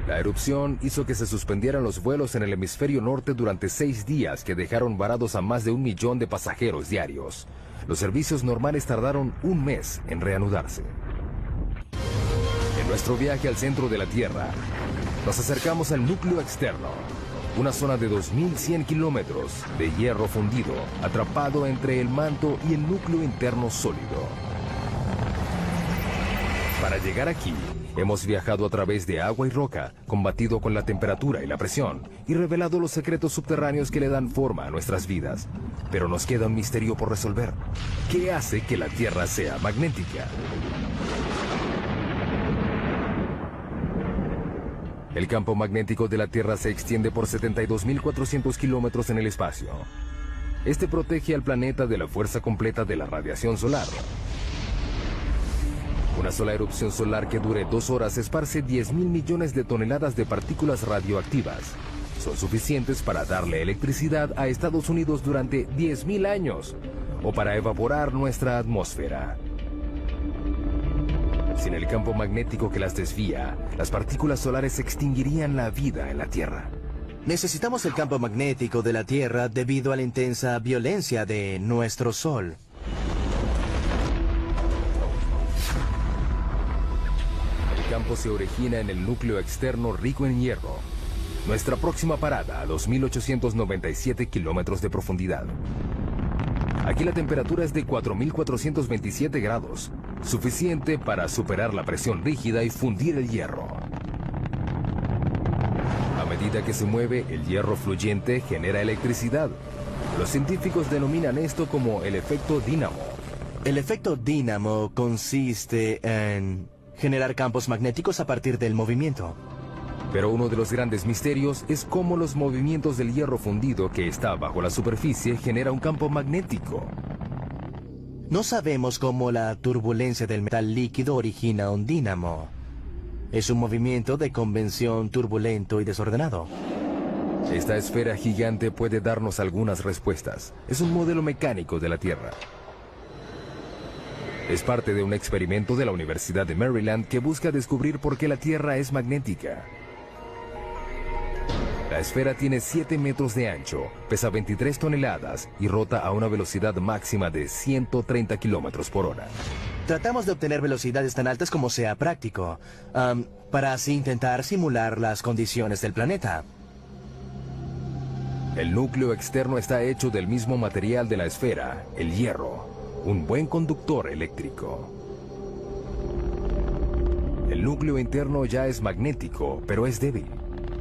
La erupción hizo que se suspendieran los vuelos en el hemisferio norte durante 6 días que dejaron varados a más de 1 millón de pasajeros diarios. Los servicios normales tardaron un mes en reanudarse. En nuestro viaje al centro de la Tierra, nos acercamos al núcleo externo, una zona de 2.100 kilómetros de hierro fundido, atrapado entre el manto y el núcleo interno sólido. Para llegar aquí, hemos viajado a través de agua y roca, combatido con la temperatura y la presión, y revelado los secretos subterráneos que le dan forma a nuestras vidas. Pero nos queda un misterio por resolver. ¿Qué hace que la Tierra sea magnética? El campo magnético de la Tierra se extiende por 72.400 kilómetros en el espacio. Este protege al planeta de la fuerza completa de la radiación solar. Una sola erupción solar que dure 2 horas esparce 10.000 millones de toneladas de partículas radioactivas. Son suficientes para darle electricidad a Estados Unidos durante 10.000 años, o para evaporar nuestra atmósfera. Sin el campo magnético que las desvía, las partículas solares extinguirían la vida en la Tierra. Necesitamos el campo magnético de la Tierra debido a la intensa violencia de nuestro Sol. El campo se origina en el núcleo externo rico en hierro. Nuestra próxima parada a 2.897 kilómetros de profundidad. Aquí la temperatura es de 4.427 grados, suficiente para superar la presión rígida y fundir el hierro. A medida que se mueve, el hierro fluyente genera electricidad. Los científicos denominan esto como el efecto dínamo. El efecto dínamo consiste en generar campos magnéticos a partir del movimiento. Pero uno de los grandes misterios es cómo los movimientos del hierro fundido que está bajo la superficie genera un campo magnético. No sabemos cómo la turbulencia del metal líquido origina un dínamo. Es un movimiento de convención turbulento y desordenado. Esta esfera gigante puede darnos algunas respuestas. Es un modelo mecánico de la Tierra. Es parte de un experimento de la Universidad de Maryland que busca descubrir por qué la Tierra es magnética. La esfera tiene 7 metros de ancho, pesa 23 toneladas y rota a una velocidad máxima de 130 kilómetros por hora. Tratamos de obtener velocidades tan altas como sea práctico, para así intentar simular las condiciones del planeta. El núcleo externo está hecho del mismo material de la esfera, el hierro, un buen conductor eléctrico. El núcleo interno ya es magnético, pero es débil.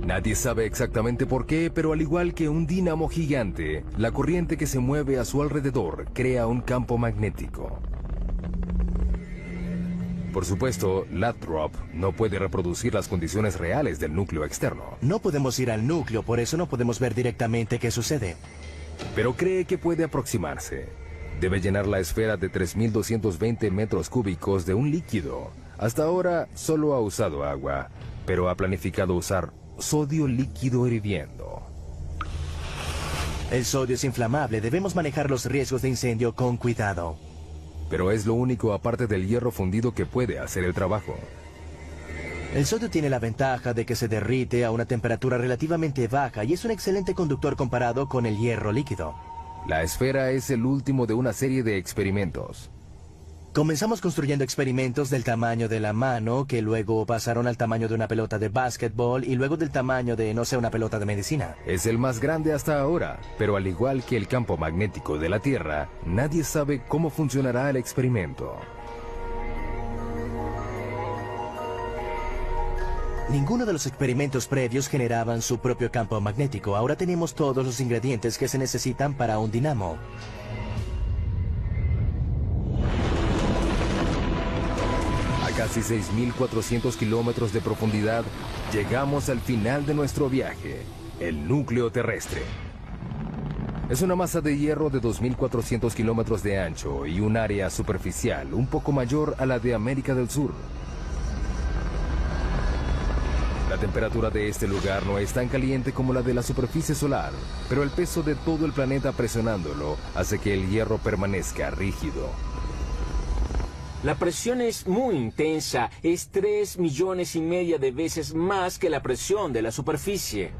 Nadie sabe exactamente por qué, pero al igual que un dínamo gigante, la corriente que se mueve a su alrededor crea un campo magnético. Por supuesto, Lathrop no puede reproducir las condiciones reales del núcleo externo. No podemos ir al núcleo, por eso no podemos ver directamente qué sucede. Pero cree que puede aproximarse. Debe llenar la esfera de 3.220 metros cúbicos de un líquido. Hasta ahora solo ha usado agua, pero ha planificado usar sodio líquido hirviendo. El sodio es inflamable, debemos manejar los riesgos de incendio con cuidado. Pero es lo único aparte del hierro fundido que puede hacer el trabajo. El sodio tiene la ventaja de que se derrite a una temperatura relativamente baja y es un excelente conductor comparado con el hierro líquido. La esfera es el último de una serie de experimentos. Comenzamos construyendo experimentos del tamaño de la mano, que luego pasaron al tamaño de una pelota de básquetbol y luego del tamaño de, no sé, una pelota de medicina. Es el más grande hasta ahora, pero al igual que el campo magnético de la Tierra, nadie sabe cómo funcionará el experimento. Ninguno de los experimentos previos generaban su propio campo magnético. Ahora tenemos todos los ingredientes que se necesitan para un dinamo. Casi 6.400 kilómetros de profundidad, llegamos al final de nuestro viaje, el núcleo terrestre. Es una masa de hierro de 2.400 kilómetros de ancho y un área superficial un poco mayor a la de América del Sur. La temperatura de este lugar no es tan caliente como la de la superficie solar, pero el peso de todo el planeta presionándolo hace que el hierro permanezca rígido. La presión es muy intensa, es 3,5 millones de veces más que la presión de la superficie.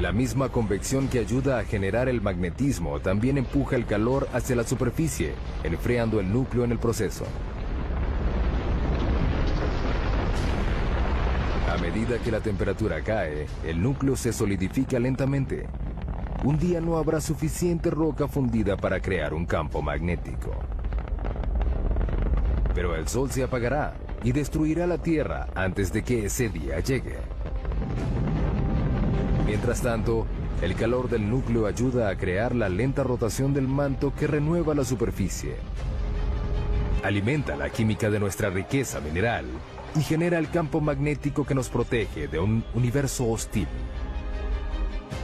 La misma convección que ayuda a generar el magnetismo también empuja el calor hacia la superficie, enfriando el núcleo en el proceso. A medida que la temperatura cae, el núcleo se solidifica lentamente. Un día no habrá suficiente roca fundida para crear un campo magnético. Pero el sol se apagará y destruirá la Tierra antes de que ese día llegue. Mientras tanto, el calor del núcleo ayuda a crear la lenta rotación del manto que renueva la superficie. Alimenta la química de nuestra riqueza mineral y genera el campo magnético que nos protege de un universo hostil.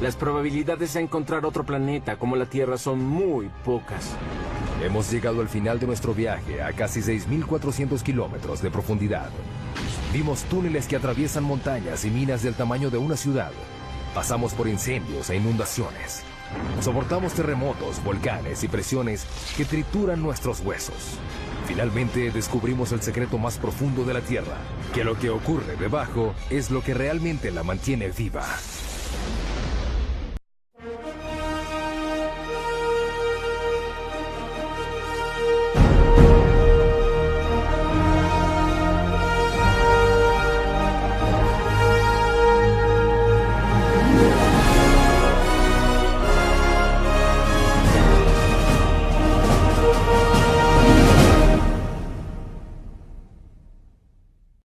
Las probabilidades de encontrar otro planeta como la Tierra son muy pocas. Hemos llegado al final de nuestro viaje a casi 6.400 kilómetros de profundidad. Vimos túneles que atraviesan montañas y minas del tamaño de una ciudad. Pasamos por incendios e inundaciones. Soportamos terremotos, volcanes y presiones que trituran nuestros huesos. Finalmente descubrimos el secreto más profundo de la Tierra, que lo que ocurre debajo es lo que realmente la mantiene viva.